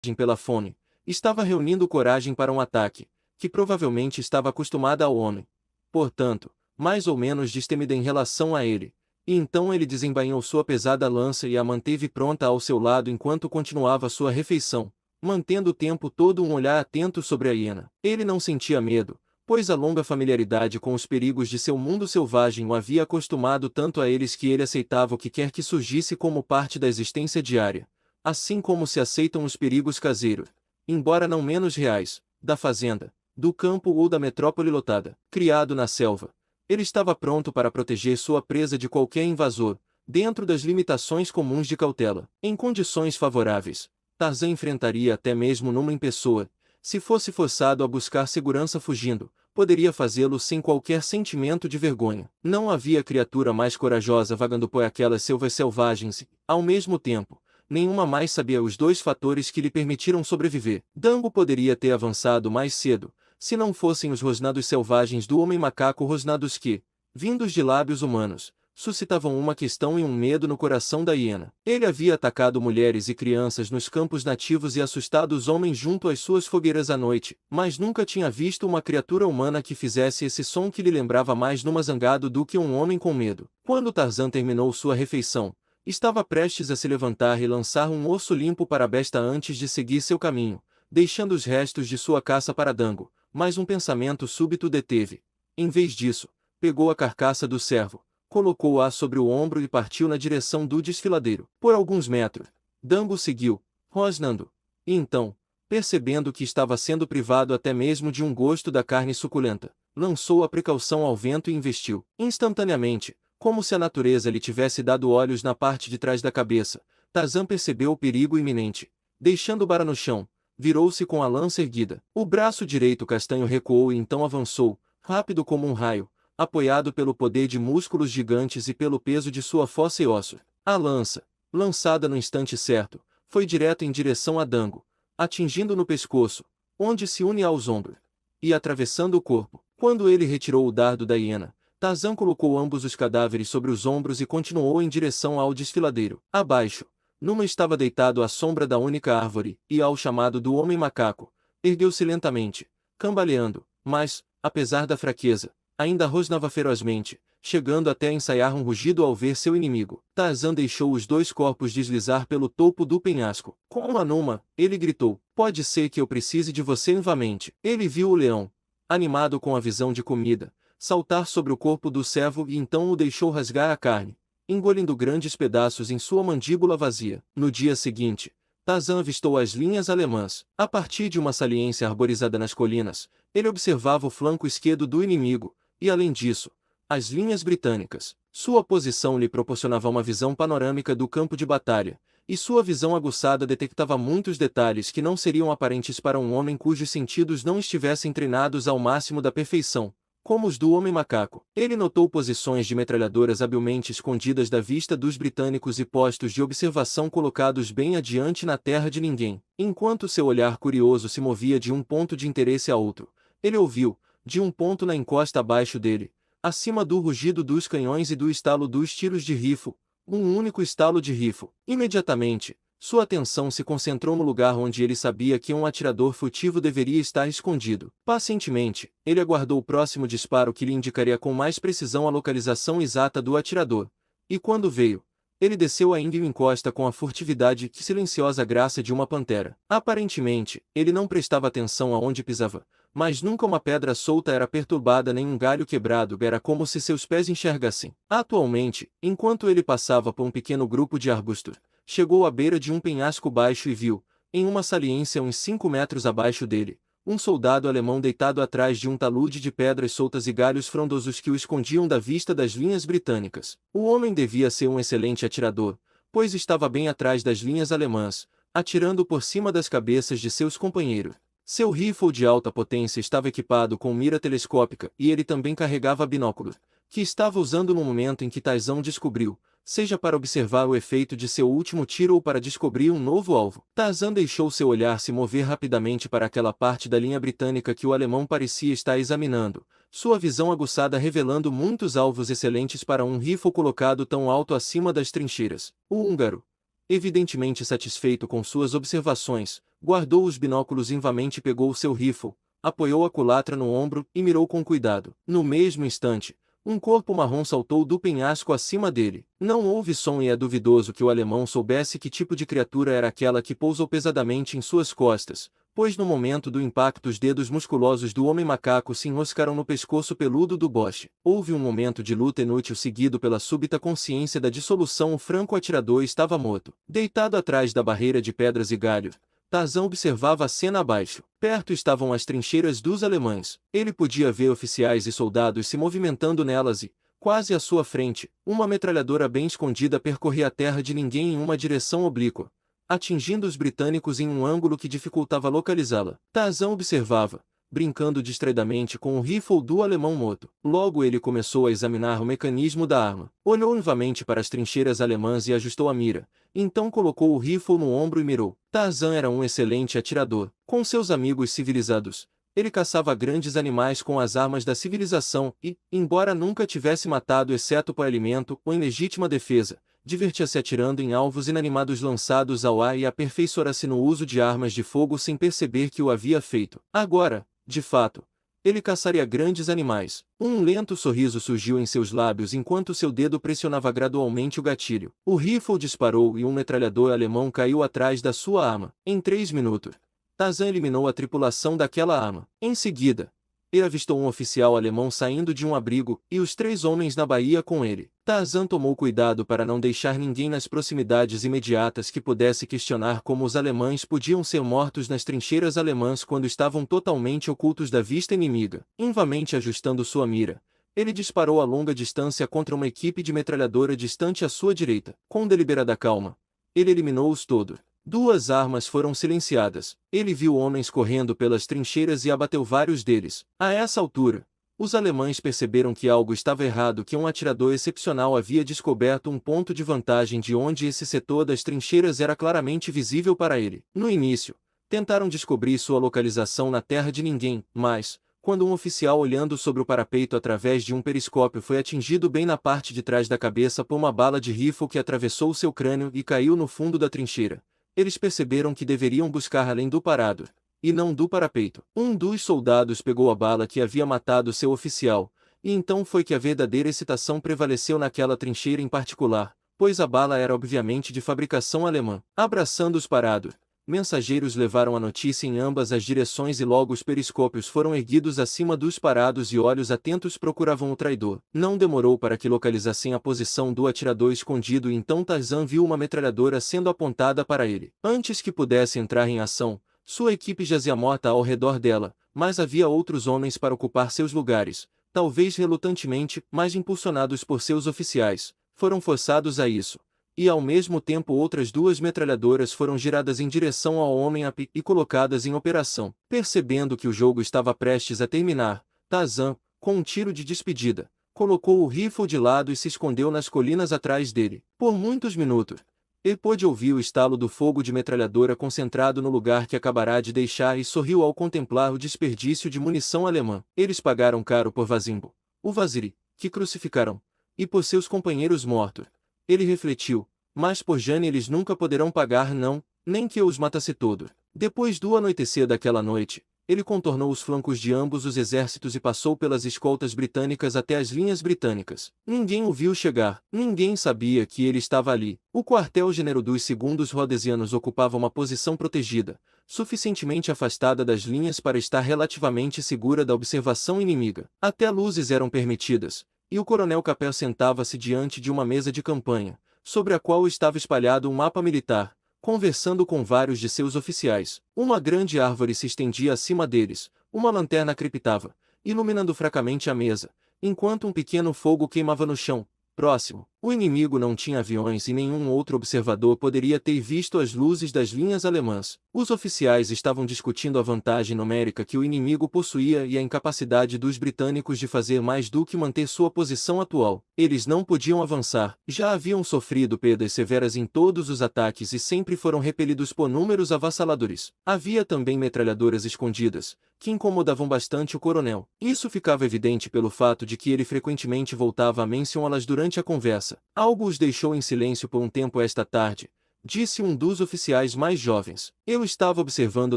pela fome, estava reunindo coragem para um ataque, que provavelmente estava acostumada ao homem. Portanto, mais ou menos destemida em relação a ele. E então ele desembainhou sua pesada lança e a manteve pronta ao seu lado enquanto continuava sua refeição, mantendo o tempo todo um olhar atento sobre a hiena. Ele não sentia medo, pois a longa familiaridade com os perigos de seu mundo selvagem o havia acostumado tanto a eles que ele aceitava o que quer que surgisse como parte da existência diária, assim como se aceitam os perigos caseiros, embora não menos reais, da fazenda, do campo ou da metrópole lotada. Criado na selva, ele estava pronto para proteger sua presa de qualquer invasor, dentro das limitações comuns de cautela. Em condições favoráveis, Tarzan enfrentaria até mesmo Numa em pessoa. Se fosse forçado a buscar segurança fugindo, poderia fazê-lo sem qualquer sentimento de vergonha. Não havia criatura mais corajosa vagando por aquelas selvas selvagens e, ao mesmo tempo, nenhuma mais sabia os dois fatores que lhe permitiram sobreviver. Dango poderia ter avançado mais cedo, se não fossem os rosnados selvagens do homem-macaco, rosnados que, vindos de lábios humanos, suscitavam uma questão e um medo no coração da hiena. Ele havia atacado mulheres e crianças nos campos nativos e assustado os homens junto às suas fogueiras à noite, mas nunca tinha visto uma criatura humana que fizesse esse som que lhe lembrava mais Numa zangado do que um homem com medo. Quando Tarzan terminou sua refeição, estava prestes a se levantar e lançar um osso limpo para a besta antes de seguir seu caminho, deixando os restos de sua caça para Dango, mas um pensamento súbito o deteve. Em vez disso, pegou a carcaça do cervo, colocou-a sobre o ombro e partiu na direção do desfiladeiro. Por alguns metros, Dango seguiu, rosnando. E então, percebendo que estava sendo privado até mesmo de um gosto da carne suculenta, lançou a precaução ao vento e investiu. Instantaneamente, como se a natureza lhe tivesse dado olhos na parte de trás da cabeça, Tarzan percebeu o perigo iminente. Deixando o bara no chão, virou-se com a lança erguida. O braço direito castanho recuou e então avançou, rápido como um raio, apoiado pelo poder de músculos gigantes e pelo peso de sua fossa e osso. A lança, lançada no instante certo, foi direto em direção a Dango, atingindo no pescoço, onde se une aos ombros, e atravessando o corpo. Quando ele retirou o dardo da hiena, Tarzan colocou ambos os cadáveres sobre os ombros e continuou em direção ao desfiladeiro. Abaixo, Numa estava deitado à sombra da única árvore, e ao chamado do homem-macaco, ergueu-se lentamente, cambaleando, mas, apesar da fraqueza, ainda rosnava ferozmente, chegando até a ensaiar um rugido ao ver seu inimigo. Tarzan deixou os dois corpos deslizar pelo topo do penhasco. Com uma Numa, ele gritou: "Pode ser que eu precise de você novamente." Ele viu o leão, animado com a visão de comida, saltar sobre o corpo do cervo e então o deixou rasgar a carne, engolindo grandes pedaços em sua mandíbula vazia. No dia seguinte, Tarzan avistou as linhas alemãs. A partir de uma saliência arborizada nas colinas, ele observava o flanco esquerdo do inimigo, e além disso, as linhas britânicas. Sua posição lhe proporcionava uma visão panorâmica do campo de batalha, e sua visão aguçada detectava muitos detalhes que não seriam aparentes para um homem cujos sentidos não estivessem treinados ao máximo da perfeição, como os do homem-macaco. Ele notou posições de metralhadoras habilmente escondidas da vista dos britânicos e postos de observação colocados bem adiante na terra de ninguém. Enquanto seu olhar curioso se movia de um ponto de interesse a outro, ele ouviu, de um ponto na encosta abaixo dele, acima do rugido dos canhões e do estalo dos tiros de rifle, um único estalo de rifle. Imediatamente, sua atenção se concentrou no lugar onde ele sabia que um atirador furtivo deveria estar escondido. Pacientemente, ele aguardou o próximo disparo que lhe indicaria com mais precisão a localização exata do atirador. E quando veio, ele desceu a íngreme encosta com a furtividade e silenciosa graça de uma pantera. Aparentemente, ele não prestava atenção aonde pisava, mas nunca uma pedra solta era perturbada nem um galho quebrado, era como se seus pés enxergassem. Atualmente, enquanto ele passava por um pequeno grupo de arbustos, chegou à beira de um penhasco baixo e viu, em uma saliência uns 5 metros abaixo dele, um soldado alemão deitado atrás de um talude de pedras soltas e galhos frondosos que o escondiam da vista das linhas britânicas. O homem devia ser um excelente atirador, pois estava bem atrás das linhas alemãs, atirando por cima das cabeças de seus companheiros. Seu rifle de alta potência estava equipado com mira telescópica e ele também carregava binóculos, que estava usando no momento em que Tarzan descobriu, seja para observar o efeito de seu último tiro ou para descobrir um novo alvo. Tarzan deixou seu olhar se mover rapidamente para aquela parte da linha britânica que o alemão parecia estar examinando, sua visão aguçada revelando muitos alvos excelentes para um rifle colocado tão alto acima das trincheiras. O húngaro, evidentemente satisfeito com suas observações, Guardou os binóculos invamente, pegou seu rifle, apoiou a culatra no ombro e mirou com cuidado. No mesmo instante, um corpo marrom saltou do penhasco acima dele. Não houve som e é duvidoso que o alemão soubesse que tipo de criatura era aquela que pousou pesadamente em suas costas, pois no momento do impacto os dedos musculosos do homem macaco se enroscaram no pescoço peludo do Boche. Houve um momento de luta inútil seguido pela súbita consciência da dissolução. O franco-atirador estava morto. Deitado atrás da barreira de pedras e galhos, Tarzan observava a cena abaixo. Perto estavam as trincheiras dos alemães. Ele podia ver oficiais e soldados se movimentando nelas e, quase à sua frente, uma metralhadora bem escondida percorria a terra de ninguém em uma direção oblíqua, atingindo os britânicos em um ângulo que dificultava localizá-la. Tarzan observava, brincando distraidamente com o rifle do alemão morto. Logo ele começou a examinar o mecanismo da arma. Olhou novamente para as trincheiras alemãs e ajustou a mira. Então colocou o rifle no ombro e mirou. Tarzan era um excelente atirador. Com seus amigos civilizados, ele caçava grandes animais com as armas da civilização e, embora nunca tivesse matado exceto por alimento ou em legítima defesa, divertia-se atirando em alvos inanimados lançados ao ar e aperfeiçoara-se no uso de armas de fogo sem perceber que o havia feito. Agora, de fato, ele caçaria grandes animais. Um lento sorriso surgiu em seus lábios enquanto seu dedo pressionava gradualmente o gatilho. O rifle disparou e um metralhador alemão caiu atrás da sua arma. Em 3 minutos, Tarzan eliminou a tripulação daquela arma. Em seguida, ele avistou um oficial alemão saindo de um abrigo e os 3 homens na baía com ele. Tarzan tomou cuidado para não deixar ninguém nas proximidades imediatas que pudesse questionar como os alemães podiam ser mortos nas trincheiras alemãs quando estavam totalmente ocultos da vista inimiga. Invamente ajustando sua mira, ele disparou a longa distância contra uma equipe de metralhadora distante à sua direita. Com deliberada calma, ele eliminou-os todos. 2 armas foram silenciadas. Ele viu homens correndo pelas trincheiras e abateu vários deles. A essa altura, os alemães perceberam que algo estava errado, que um atirador excepcional havia descoberto um ponto de vantagem de onde esse setor das trincheiras era claramente visível para ele. No início, tentaram descobrir sua localização na terra de ninguém, mas, quando um oficial olhando sobre o parapeito através de um periscópio foi atingido bem na parte de trás da cabeça por uma bala de rifle que atravessou seu crânio e caiu no fundo da trincheira, eles perceberam que deveriam buscar além do parado, e não do parapeito. Um dos soldados pegou a bala que havia matado seu oficial, e então foi que a verdadeira excitação prevaleceu naquela trincheira em particular, pois a bala era obviamente de fabricação alemã. Abraçando os parados, mensageiros levaram a notícia em ambas as direções e logo os periscópios foram erguidos acima dos parados e olhos atentos procuravam o traidor. Não demorou para que localizassem a posição do atirador escondido e então Tarzan viu uma metralhadora sendo apontada para ele. Antes que pudesse entrar em ação, sua equipe jazia morta ao redor dela, mas havia outros homens para ocupar seus lugares, talvez relutantemente, mas impulsionados por seus oficiais, foram forçados a isso. E ao mesmo tempo outras 2 metralhadoras foram giradas em direção ao homem a pé e colocadas em operação. Percebendo que o jogo estava prestes a terminar, Tarzan, com um tiro de despedida, colocou o rifle de lado e se escondeu nas colinas atrás dele. Por muitos minutos, ele pôde ouvir o estalo do fogo de metralhadora concentrado no lugar que acabará de deixar e sorriu ao contemplar o desperdício de munição alemã. Eles pagaram caro por Vazimbo, o Vaziri, que crucificaram, e por seus companheiros mortos. Ele refletiu, mas por Jane eles nunca poderão pagar não, nem que eu os matasse todos. Depois do anoitecer daquela noite, ele contornou os flancos de ambos os exércitos e passou pelas escoltas britânicas até as linhas britânicas. Ninguém o viu chegar, ninguém sabia que ele estava ali. O quartel-general dos 2º Rhodesianos ocupava uma posição protegida, suficientemente afastada das linhas para estar relativamente segura da observação inimiga. Até luzes eram permitidas, e o coronel Capel sentava-se diante de uma mesa de campanha, sobre a qual estava espalhado um mapa militar, conversando com vários de seus oficiais. Uma grande árvore se estendia acima deles, uma lanterna crepitava, iluminando fracamente a mesa, enquanto um pequeno fogo queimava no chão, próximo. O inimigo não tinha aviões e nenhum outro observador poderia ter visto as luzes das linhas alemãs. Os oficiais estavam discutindo a vantagem numérica que o inimigo possuía e a incapacidade dos britânicos de fazer mais do que manter sua posição atual. Eles não podiam avançar, já haviam sofrido perdas severas em todos os ataques e sempre foram repelidos por números avassaladores. Havia também metralhadoras escondidas, que incomodavam bastante o coronel. Isso ficava evidente pelo fato de que ele frequentemente voltava a mencioná-las durante a conversa. Algo os deixou em silêncio por um tempo esta tarde, disse um dos oficiais mais jovens. Eu estava observando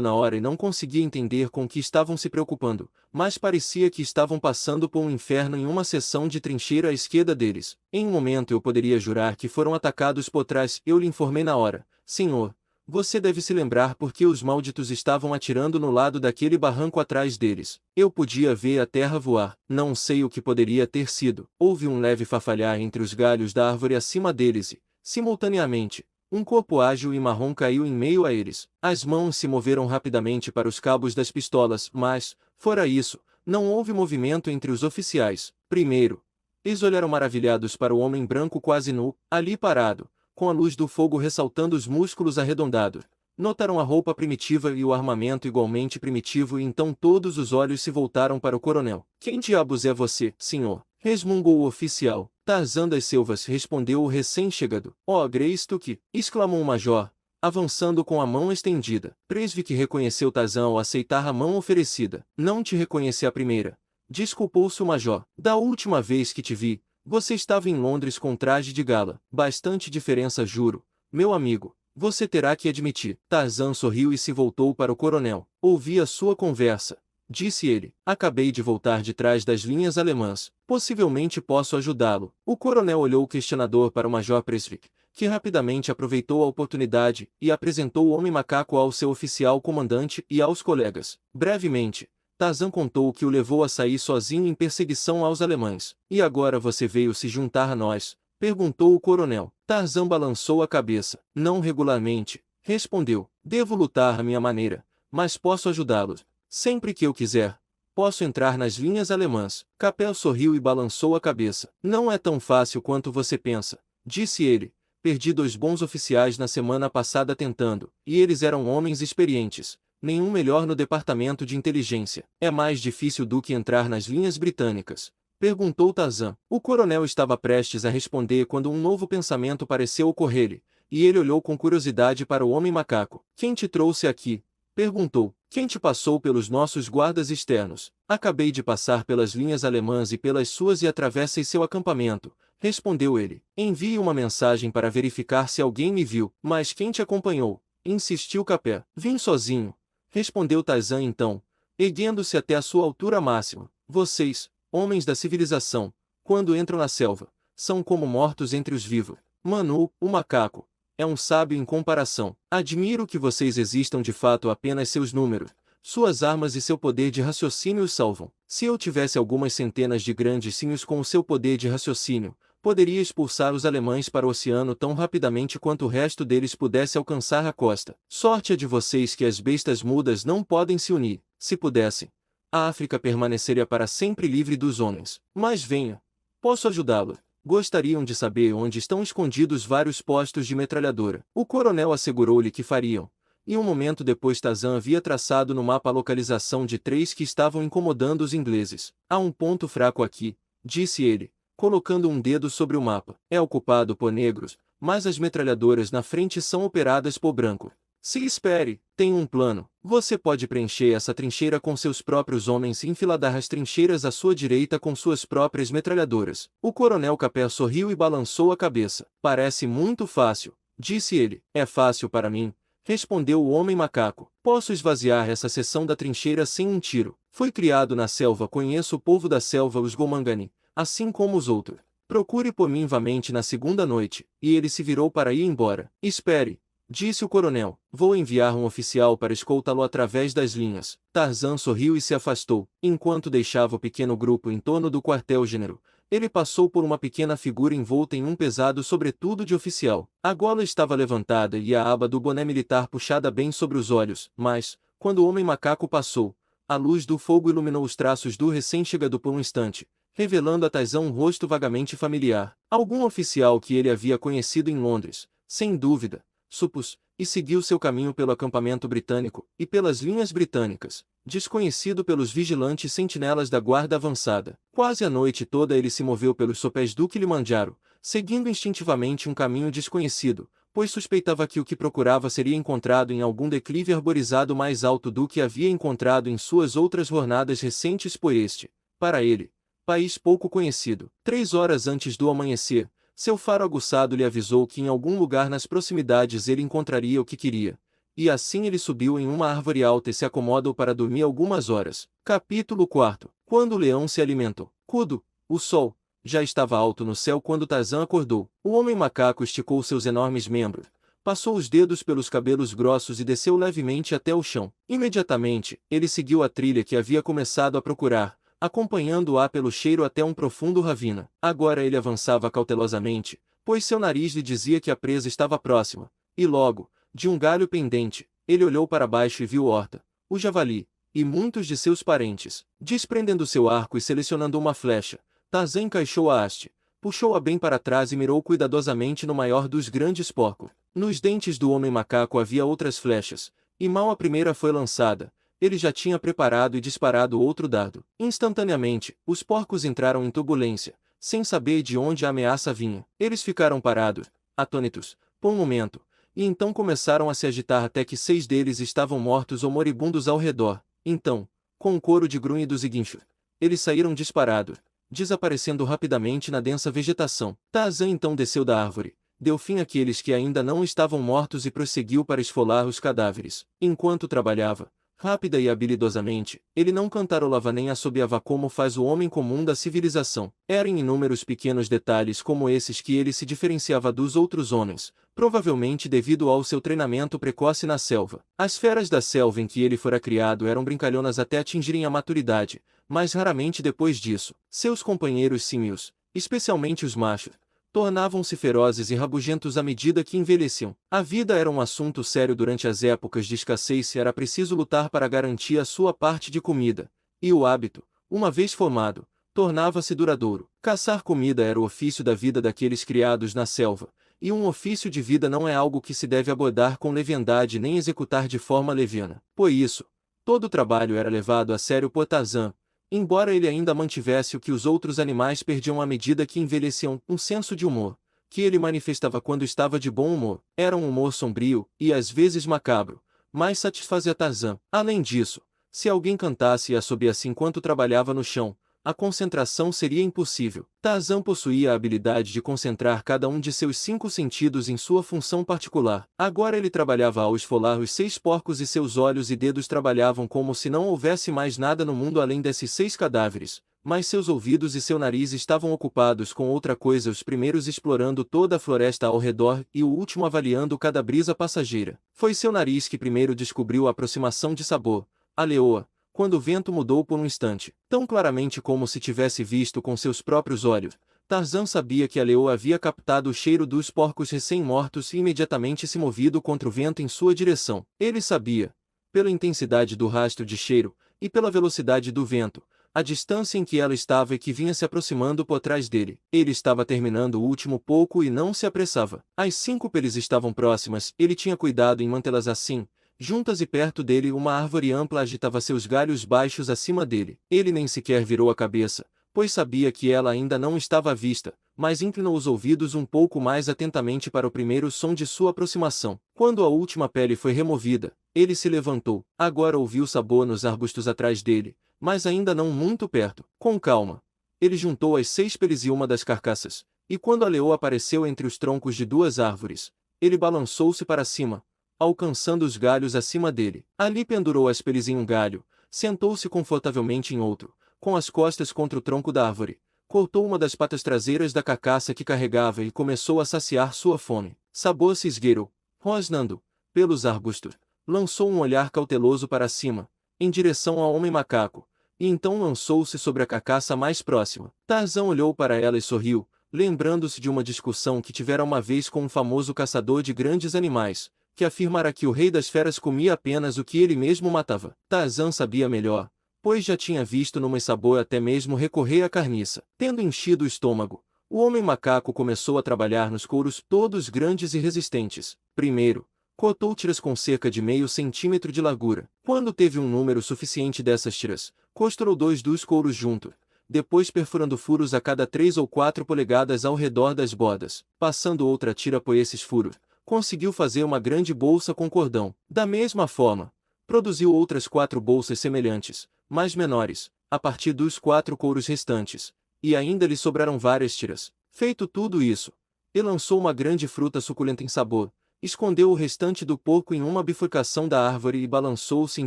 na hora e não conseguia entender com que estavam se preocupando, mas parecia que estavam passando por um inferno em uma seção de trincheira à esquerda deles. Em um momento eu poderia jurar que foram atacados por trás. Eu lhe informei na hora: senhor, você deve se lembrar porque os malditos estavam atirando no lado daquele barranco atrás deles. Eu podia ver a terra voar. Não sei o que poderia ter sido. Houve um leve farfalhar entre os galhos da árvore acima deles e, simultaneamente, um corpo ágil e marrom caiu em meio a eles. As mãos se moveram rapidamente para os cabos das pistolas, mas, fora isso, não houve movimento entre os oficiais. Primeiro, eles olharam maravilhados para o homem branco quase nu, ali parado, com a luz do fogo ressaltando os músculos arredondados. Notaram a roupa primitiva e o armamento igualmente primitivo e então todos os olhos se voltaram para o coronel. Quem diabos é você, senhor? Resmungou o oficial. Tarzan das Selvas, respondeu o recém-chegado. Oh, Greystoke! Exclamou o major, avançando com a mão estendida. Presvik reconheceu Tarzan ao aceitar a mão oferecida. Não te reconheci a primeira. Desculpou-se o major. Da última vez que te vi, você estava em Londres com traje de gala. Bastante diferença, juro. Meu amigo, você terá que admitir. Tarzan sorriu e se voltou para o coronel. Ouvi a sua conversa, disse ele. Acabei de voltar de trás das linhas alemãs. Possivelmente posso ajudá-lo. O coronel olhou questionador para o major Presvik, que rapidamente aproveitou a oportunidade e apresentou o homem macaco ao seu oficial comandante e aos colegas. Brevemente, Tarzan contou o que o levou a sair sozinho em perseguição aos alemães. E agora você veio se juntar a nós? Perguntou o coronel. Tarzan balançou a cabeça. Não regularmente, respondeu. Devo lutar à minha maneira, mas posso ajudá-los. Sempre que eu quiser, posso entrar nas linhas alemãs. Capel sorriu e balançou a cabeça. Não é tão fácil quanto você pensa, disse ele. Perdi 2 bons oficiais na semana passada tentando, e eles eram homens experientes. Nenhum melhor no departamento de inteligência. É mais difícil do que entrar nas linhas britânicas? Perguntou Tarzan. O coronel estava prestes a responder quando um novo pensamento pareceu ocorrer-lhe, e ele olhou com curiosidade para o homem macaco. Quem te trouxe aqui? Perguntou. Quem te passou pelos nossos guardas externos? Acabei de passar pelas linhas alemãs e pelas suas e atravessei seu acampamento, respondeu ele. Envie uma mensagem para verificar se alguém me viu. Mas quem te acompanhou? Insistiu Capé. Vim sozinho, respondeu Tarzan então, erguendo-se até a sua altura máxima. Vocês, homens da civilização, quando entram na selva, são como mortos entre os vivos. Manu, o macaco, é um sábio em comparação. Admiro que vocês existam de fato apenas seus números. Suas armas e seu poder de raciocínio os salvam. Se eu tivesse algumas centenas de grandes símios com o seu poder de raciocínio, poderia expulsar os alemães para o oceano tão rapidamente quanto o resto deles pudesse alcançar a costa. Sorte é de vocês que as bestas mudas não podem se unir. Se pudessem, a África permaneceria para sempre livre dos homens. Mas venha, posso ajudá-lo. Gostariam de saber onde estão escondidos vários postos de metralhadora. O coronel assegurou-lhe que fariam, e um momento depois Tarzan havia traçado no mapa a localização de 3 que estavam incomodando os ingleses. Há um ponto fraco aqui, disse ele, colocando um dedo sobre o mapa. É ocupado por negros, mas as metralhadoras na frente são operadas por branco. Se espere, tem um plano. Você pode preencher essa trincheira com seus próprios homens e enfilar as trincheiras à sua direita com suas próprias metralhadoras. O coronel Capé sorriu e balançou a cabeça. Parece muito fácil, disse ele. É fácil para mim, respondeu o homem macaco. Posso esvaziar essa seção da trincheira sem um tiro. Fui criado na selva, conheço o povo da selva, os Gomangani, assim como os outros. Procure por mim vamente na segunda noite. E ele se virou para ir embora. Espere, disse o coronel. Vou enviar um oficial para escoltá-lo através das linhas. Tarzan sorriu e se afastou. Enquanto deixava o pequeno grupo em torno do quartel-general, ele passou por uma pequena figura envolta em um pesado sobretudo de oficial. A gola estava levantada e a aba do boné militar puxada bem sobre os olhos, mas, quando o homem macaco passou, a luz do fogo iluminou os traços do recém-chegado por um instante, revelando a Tarzan um rosto vagamente familiar. Algum oficial que ele havia conhecido em Londres, sem dúvida, supus, e seguiu seu caminho pelo acampamento britânico e pelas linhas britânicas, desconhecido pelos vigilantes sentinelas da guarda avançada. Quase a noite toda ele se moveu pelos sopés do Kilimanjaro, seguindo instintivamente um caminho desconhecido, pois suspeitava que o que procurava seria encontrado em algum declive arborizado mais alto do que havia encontrado em suas outras jornadas recentes por este, para ele, país pouco conhecido. 3 horas antes do amanhecer, Seu faro aguçado lhe avisou que em algum lugar nas proximidades ele encontraria o que queria. E assim ele subiu em uma árvore alta e se acomodou para dormir algumas horas. Capítulo 4. Quando o leão se alimentou. Cudo, o sol, já estava alto no céu quando Tarzan acordou. O homem macaco esticou seus enormes membros, passou os dedos pelos cabelos grossos e desceu levemente até o chão. Imediatamente, ele seguiu a trilha que havia começado a procurar, acompanhando-a pelo cheiro até um profundo ravina. Agora ele avançava cautelosamente, pois seu nariz lhe dizia que a presa estava próxima, e logo, de um galho pendente, ele olhou para baixo e viu Horta, o javali, e muitos de seus parentes. Desprendendo seu arco e selecionando uma flecha, Tarzan encaixou a haste, puxou-a bem para trás e mirou cuidadosamente no maior dos grandes porcos. Nos dentes do homem macaco havia outras flechas, e mal a primeira foi lançada, ele já tinha preparado e disparado outro dardo. Instantaneamente, os porcos entraram em turbulência, sem saber de onde a ameaça vinha. Eles ficaram parados, atônitos, por um momento, e então começaram a se agitar até que 6 deles estavam mortos ou moribundos ao redor. Então, com um coro de grunhidos e guinchos, eles saíram disparados, desaparecendo rapidamente na densa vegetação. Tarzan então desceu da árvore, deu fim àqueles que ainda não estavam mortos e prosseguiu para esfolar os cadáveres. Enquanto trabalhava, rápida e habilidosamente, ele não cantarolava nem assobiava como faz o homem comum da civilização. Eram inúmeros pequenos detalhes como esses que ele se diferenciava dos outros homens, provavelmente devido ao seu treinamento precoce na selva. As feras da selva em que ele fora criado eram brincalhonas até atingirem a maturidade, mas raramente depois disso. Seus companheiros símios, especialmente os machos, tornavam-se ferozes e rabugentos à medida que envelheciam. A vida era um assunto sério durante as épocas de escassez e era preciso lutar para garantir a sua parte de comida, e o hábito, uma vez formado, tornava-se duradouro. Caçar comida era o ofício da vida daqueles criados na selva, e um ofício de vida não é algo que se deve abordar com leviandade nem executar de forma leviana. Por isso, todo o trabalho era levado a sério por Tarzan, embora ele ainda mantivesse o que os outros animais perdiam à medida que envelheciam, um senso de humor, que ele manifestava quando estava de bom humor. Era um humor sombrio, e às vezes macabro, mas satisfazia Tarzan. Além disso, se alguém cantasse e assobiasse enquanto trabalhava no chão, a concentração seria impossível. Tarzan possuía a habilidade de concentrar cada um de seus 5 sentidos em sua função particular. Agora ele trabalhava ao esfolar os 6 porcos e seus olhos e dedos trabalhavam como se não houvesse mais nada no mundo além desses 6 cadáveres, mas seus ouvidos e seu nariz estavam ocupados com outra coisa, os primeiros explorando toda a floresta ao redor e o último avaliando cada brisa passageira. Foi seu nariz que primeiro descobriu a aproximação de Sabor, a leoa, quando o vento mudou por um instante, tão claramente como se tivesse visto com seus próprios olhos. Tarzan sabia que a leoa havia captado o cheiro dos porcos recém-mortos e imediatamente se movido contra o vento em sua direção. Ele sabia, pela intensidade do rastro de cheiro, e pela velocidade do vento, a distância em que ela estava e que vinha se aproximando por trás dele. Ele estava terminando o último pouco e não se apressava. As 5 peles estavam próximas, ele tinha cuidado em mantê-las assim. Juntas e perto dele uma árvore ampla agitava seus galhos baixos acima dele. Ele nem sequer virou a cabeça, pois sabia que ela ainda não estava à vista, mas inclinou os ouvidos um pouco mais atentamente para o primeiro som de sua aproximação. Quando a última pele foi removida, ele se levantou. Agora ouviu Sabor nos arbustos atrás dele, mas ainda não muito perto. Com calma, ele juntou as 6 peles e uma das carcaças, e quando a leoa apareceu entre os troncos de 2 árvores, ele balançou-se para cima, alcançando os galhos acima dele. Ali pendurou as peles em um galho, sentou-se confortavelmente em outro, com as costas contra o tronco da árvore, cortou uma das patas traseiras da carcaça que carregava e começou a saciar sua fome. Sabor se esgueirou, rosnando, pelos arbustos, lançou um olhar cauteloso para cima, em direção ao homem macaco, e então lançou-se sobre a carcaça mais próxima. Tarzan olhou para ela e sorriu, lembrando-se de uma discussão que tivera uma vez com um famoso caçador de grandes animais, que afirmara que o rei das feras comia apenas o que ele mesmo matava. Tarzan sabia melhor, pois já tinha visto no Sabor até mesmo recorrer à carniça. Tendo enchido o estômago, o homem macaco começou a trabalhar nos couros todos grandes e resistentes. Primeiro, cortou tiras com cerca de meio centímetro de largura. Quando teve um número suficiente dessas tiras, costurou 2 dos couros juntos, depois perfurando furos a cada 3 ou 4 polegadas ao redor das bordas, passando outra tira por esses furos. Conseguiu fazer uma grande bolsa com cordão. Da mesma forma, produziu outras 4 bolsas semelhantes, mas menores, a partir dos 4 couros restantes, e ainda lhe sobraram várias tiras. Feito tudo isso, e lançou uma grande fruta suculenta em sabor. Escondeu o restante do porco em uma bifurcação da árvore e balançou-se em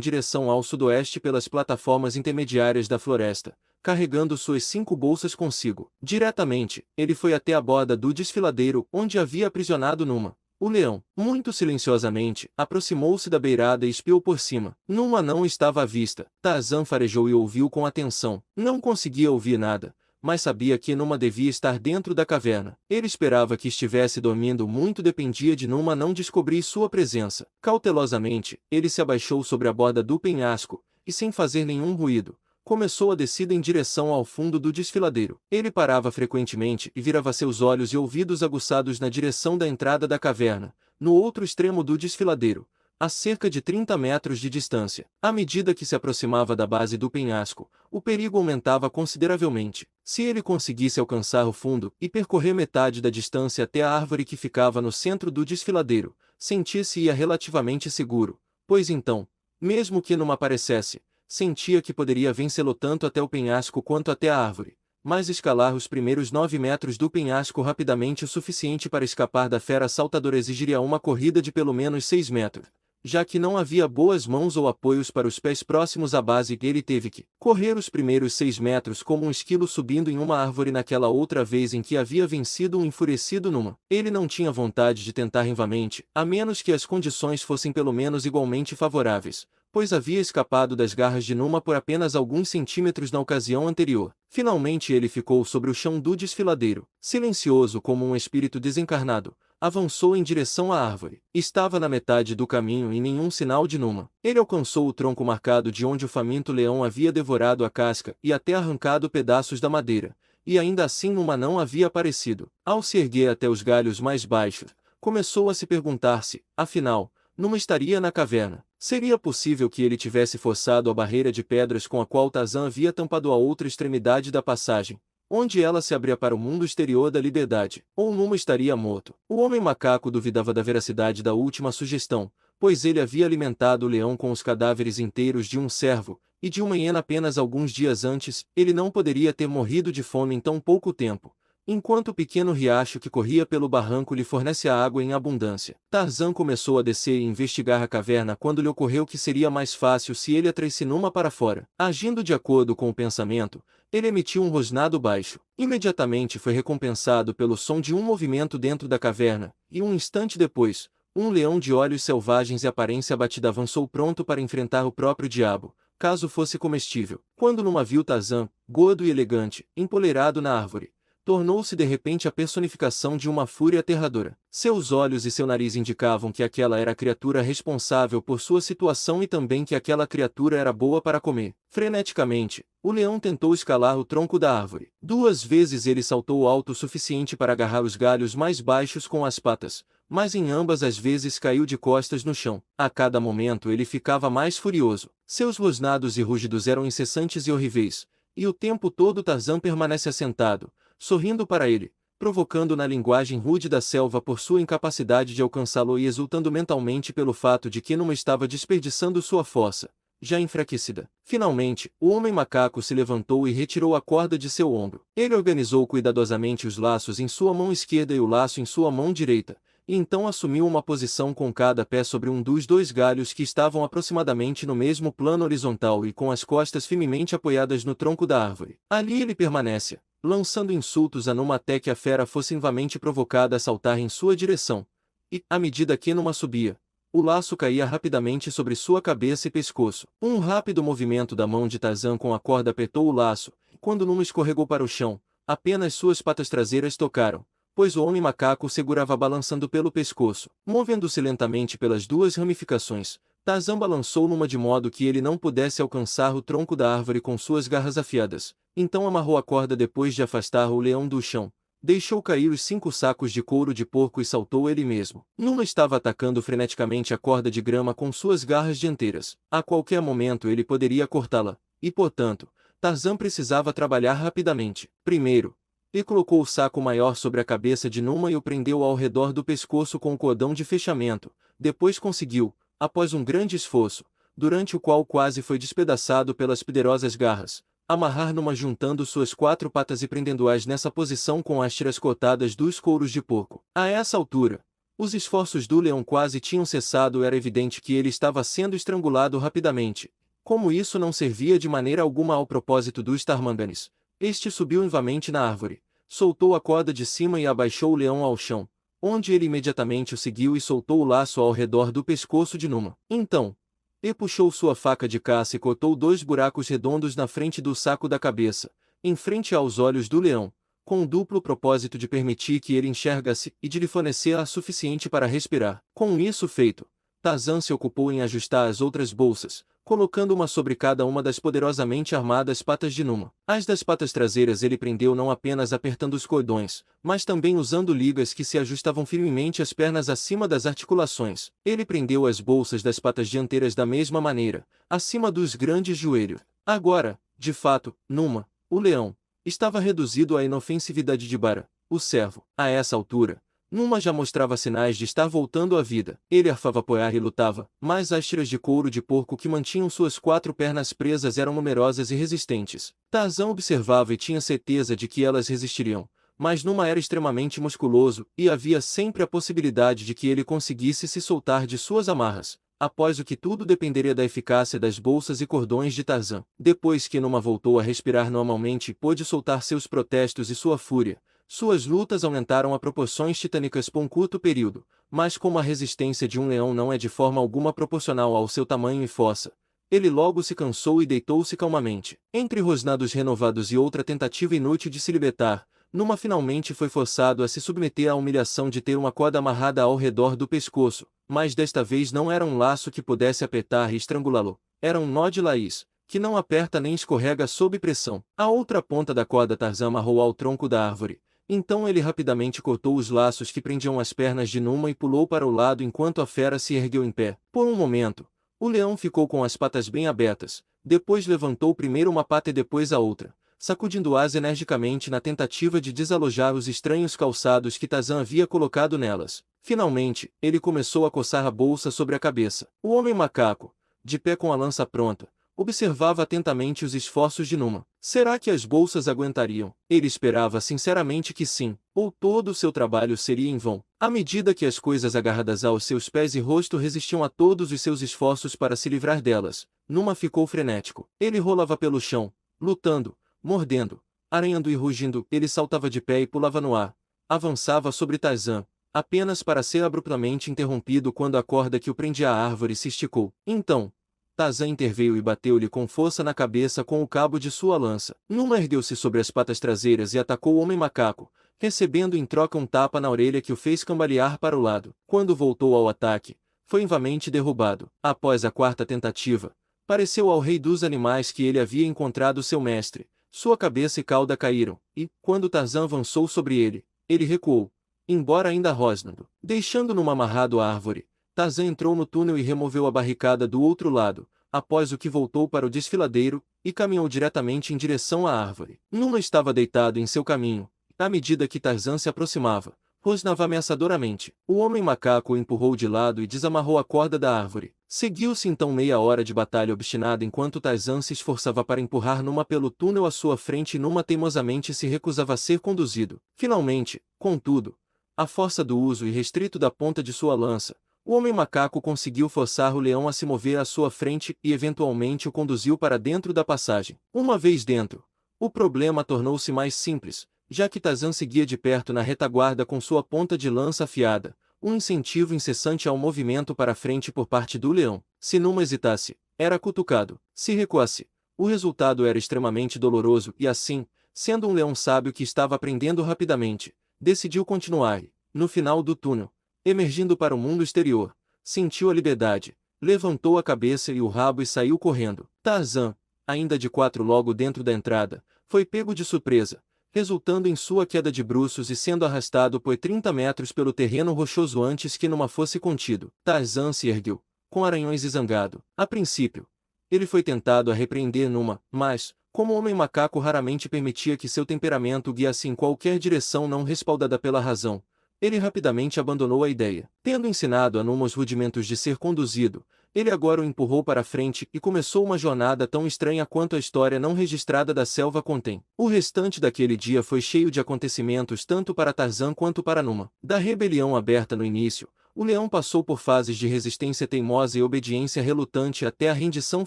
direção ao sudoeste pelas plataformas intermediárias da floresta, carregando suas 5 bolsas consigo. Diretamente, ele foi até a borda do desfiladeiro, onde havia aprisionado Numa. O leão, muito silenciosamente, aproximou-se da beirada e espiou por cima. Numa não estava à vista. Tarzan farejou e ouviu com atenção. Não conseguia ouvir nada, mas sabia que Numa devia estar dentro da caverna. Ele esperava que estivesse dormindo, muito dependia de Numa não descobrir sua presença. Cautelosamente, ele se abaixou sobre a borda do penhasco, e sem fazer nenhum ruído, começou a descida em direção ao fundo do desfiladeiro. Ele parava frequentemente e virava seus olhos e ouvidos aguçados na direção da entrada da caverna, no outro extremo do desfiladeiro, a cerca de 30 metros de distância. À medida que se aproximava da base do penhasco, o perigo aumentava consideravelmente. Se ele conseguisse alcançar o fundo e percorrer metade da distância até a árvore que ficava no centro do desfiladeiro, sentia-se relativamente seguro, pois então, mesmo que não aparecesse, sentia que poderia vencê-lo tanto até o penhasco quanto até a árvore. Mas escalar os primeiros 9 metros do penhasco rapidamente o suficiente para escapar da fera saltadora exigiria uma corrida de pelo menos 6 metros. Já que não havia boas mãos ou apoios para os pés próximos à base, ele teve que correr os primeiros 6 metros como um esquilo subindo em uma árvore naquela outra vez em que havia vencido um enfurecido Numa. Ele não tinha vontade de tentar novamente, a menos que as condições fossem pelo menos igualmente favoráveis, pois havia escapado das garras de Numa por apenas alguns centímetros na ocasião anterior. Finalmente ele ficou sobre o chão do desfiladeiro, silencioso como um espírito desencarnado. Avançou em direção à árvore. Estava na metade do caminho e nenhum sinal de Numa. Ele alcançou o tronco marcado de onde o faminto leão havia devorado a casca e até arrancado pedaços da madeira, e ainda assim Numa não havia aparecido. Ao se erguer até os galhos mais baixos, começou a se perguntar-se, afinal, Numa estaria na caverna. Seria possível que ele tivesse forçado a barreira de pedras com a qual Tarzan havia tampado a outra extremidade da passagem, onde ela se abria para o mundo exterior da liberdade, ou Numa estaria morto. O homem macaco duvidava da veracidade da última sugestão, pois ele havia alimentado o leão com os cadáveres inteiros de um cervo, e de uma hiena apenas alguns dias antes. Ele não poderia ter morrido de fome em tão pouco tempo, enquanto o pequeno riacho que corria pelo barranco lhe fornece a água em abundância. Tarzan começou a descer e investigar a caverna quando lhe ocorreu que seria mais fácil se ele atraísse Numa para fora. Agindo de acordo com o pensamento, ele emitiu um rosnado baixo. Imediatamente foi recompensado pelo som de um movimento dentro da caverna, e um instante depois, um leão de olhos selvagens e aparência abatida avançou pronto para enfrentar o próprio diabo, caso fosse comestível. Quando Numa viu Tarzan, gordo e elegante, empoleirado na árvore, tornou-se de repente a personificação de uma fúria aterradora. Seus olhos e seu nariz indicavam que aquela era a criatura responsável por sua situação e também que aquela criatura era boa para comer. Freneticamente, o leão tentou escalar o tronco da árvore. 2 vezes ele saltou alto o suficiente para agarrar os galhos mais baixos com as patas, mas em ambas as vezes caiu de costas no chão. A cada momento ele ficava mais furioso. Seus rosnados e rúgidos eram incessantes e horríveis, e o tempo todo Tarzan permanece assentado, sorrindo para ele, provocando na linguagem rude da selva por sua incapacidade de alcançá-lo e exultando mentalmente pelo fato de que Numa estava desperdiçando sua força, já enfraquecida. Finalmente, o homem macaco se levantou e retirou a corda de seu ombro. Ele organizou cuidadosamente os laços em sua mão esquerda e o laço em sua mão direita, e então assumiu uma posição com cada pé sobre um dos 2 galhos que estavam aproximadamente no mesmo plano horizontal e com as costas firmemente apoiadas no tronco da árvore. Ali ele permanece, lançando insultos a Numa até que a fera fosse novamente provocada a saltar em sua direção, e, à medida que Numa subia, o laço caía rapidamente sobre sua cabeça e pescoço. Um rápido movimento da mão de Tarzan com a corda apertou o laço, e quando Numa escorregou para o chão, apenas suas patas traseiras tocaram, pois o homem macaco o segurava balançando pelo pescoço. Movendo-se lentamente pelas 2 ramificações, Tarzan balançou Numa de modo que ele não pudesse alcançar o tronco da árvore com suas garras afiadas. Então amarrou a corda depois de afastar o leão do chão, deixou cair os 5 sacos de couro de porco e saltou ele mesmo. Numa estava atacando freneticamente a corda de grama com suas garras dianteiras. A qualquer momento ele poderia cortá-la, e portanto, Tarzan precisava trabalhar rapidamente. Primeiro, ele colocou o saco maior sobre a cabeça de Numa e o prendeu ao redor do pescoço com o cordão de fechamento. Depois conseguiu, após um grande esforço, durante o qual quase foi despedaçado pelas poderosas garras, amarrar Numa juntando suas 4 patas e prendendo-as nessa posição com as tiras cortadas dos couros de porco. A essa altura, os esforços do leão quase tinham cessado. Era evidente que ele estava sendo estrangulado rapidamente. Como isso não servia de maneira alguma ao propósito dos Tarmanganes, este subiu novamente na árvore, soltou a corda de cima e abaixou o leão ao chão, onde ele imediatamente o seguiu e soltou o laço ao redor do pescoço de Numa. Então, ele puxou sua faca de caça e cortou 2 buracos redondos na frente do saco da cabeça, em frente aos olhos do leão, com o duplo propósito de permitir que ele enxergasse e de lhe fornecer ar suficiente para respirar. Com isso feito, Tarzan se ocupou em ajustar as outras bolsas, colocando uma sobre cada uma das poderosamente armadas patas de Numa. As das patas traseiras ele prendeu não apenas apertando os cordões, mas também usando ligas que se ajustavam firmemente às pernas acima das articulações. Ele prendeu as bolsas das patas dianteiras da mesma maneira, acima dos grandes joelhos. Agora, de fato, Numa, o leão, estava reduzido à inofensividade de Bara, o servo. A essa altura, Numa já mostrava sinais de estar voltando à vida. Ele arfava apoiar e lutava, mas as tiras de couro de porco que mantinham suas 4 pernas presas eram numerosas e resistentes. Tarzan observava e tinha certeza de que elas resistiriam, mas Numa era extremamente musculoso, e havia sempre a possibilidade de que ele conseguisse se soltar de suas amarras, após o que tudo dependeria da eficácia das bolsas e cordões de Tarzan. Depois que Numa voltou a respirar normalmente e pôde soltar seus protestos e sua fúria, suas lutas aumentaram a proporções titânicas por um curto período, mas como a resistência de um leão não é de forma alguma proporcional ao seu tamanho e força, ele logo se cansou e deitou-se calmamente. Entre rosnados renovados e outra tentativa inútil de se libertar, Numa finalmente foi forçado a se submeter à humilhação de ter uma corda amarrada ao redor do pescoço, mas desta vez não era um laço que pudesse apertar e estrangulá-lo, era um nó de raiz, que não aperta nem escorrega sob pressão. A outra ponta da corda Tarzan amarrou ao tronco da árvore. Então ele rapidamente cortou os laços que prendiam as pernas de Numa e pulou para o lado enquanto a fera se ergueu em pé. Por um momento, o leão ficou com as patas bem abertas, depois levantou primeiro uma pata e depois a outra, sacudindo-as energicamente na tentativa de desalojar os estranhos calçados que Tarzan havia colocado nelas. Finalmente, ele começou a coçar a bolsa sobre a cabeça. O homem macaco, de pé com a lança pronta, observava atentamente os esforços de Numa. Será que as bolsas aguentariam? Ele esperava sinceramente que sim, ou todo o seu trabalho seria em vão. À medida que as coisas agarradas aos seus pés e rosto resistiam a todos os seus esforços para se livrar delas, Numa ficou frenético. Ele rolava pelo chão, lutando, mordendo, aranhando e rugindo. Ele saltava de pé e pulava no ar, avançava sobre Tarzan, apenas para ser abruptamente interrompido quando a corda que o prendia à árvore se esticou. Então, Tarzan interveio e bateu-lhe com força na cabeça com o cabo de sua lança. Numa ergueu-se sobre as patas traseiras e atacou o homem macaco, recebendo em troca um tapa na orelha que o fez cambalear para o lado. Quando voltou ao ataque, foi novamente derrubado. Após a 4ª tentativa, pareceu ao rei dos animais que ele havia encontrado seu mestre. Sua cabeça e cauda caíram, e, quando Tarzan avançou sobre ele, ele recuou, embora ainda rosnando. Deixando Numa amarrado à árvore, Tarzan entrou no túnel e removeu a barricada do outro lado, após o que voltou para o desfiladeiro, e caminhou diretamente em direção à árvore. Numa estava deitado em seu caminho, e à medida que Tarzan se aproximava, rosnava ameaçadoramente. O homem macaco o empurrou de lado e desamarrou a corda da árvore. Seguiu-se então meia hora de batalha obstinada enquanto Tarzan se esforçava para empurrar Numa pelo túnel à sua frente e Numa teimosamente se recusava a ser conduzido. Finalmente, contudo, à força do uso irrestrito da ponta de sua lança, o homem macaco conseguiu forçar o leão a se mover à sua frente e eventualmente o conduziu para dentro da passagem. Uma vez dentro, o problema tornou-se mais simples, já que Tarzan seguia de perto na retaguarda com sua ponta de lança afiada, um incentivo incessante ao movimento para frente por parte do leão. Se Numa hesitasse, era cutucado. Se recuasse, o resultado era extremamente doloroso e assim, sendo um leão sábio que estava aprendendo rapidamente, decidiu continuar e, no final do túnel, emergindo para o mundo exterior, sentiu a liberdade, levantou a cabeça e o rabo e saiu correndo. Tarzan, ainda de 4 logo dentro da entrada, foi pego de surpresa, resultando em sua queda de bruços e sendo arrastado por 30 metros pelo terreno rochoso antes que Numa fosse contido. Tarzan se ergueu, com aranhões e zangado. A princípio, ele foi tentado a repreender Numa, mas, como o homem macaco raramente permitia que seu temperamento o guiasse em qualquer direção não respaldada pela razão, ele rapidamente abandonou a ideia. Tendo ensinado a Numa os rudimentos de ser conduzido, Ele agora o empurrou para frente e começou uma jornada tão estranha quanto a história não registrada da selva contém. O restante daquele dia foi cheio de acontecimentos tanto para Tarzan quanto para Numa. Da rebelião aberta no início, o leão passou por fases de resistência teimosa e obediência relutante até a rendição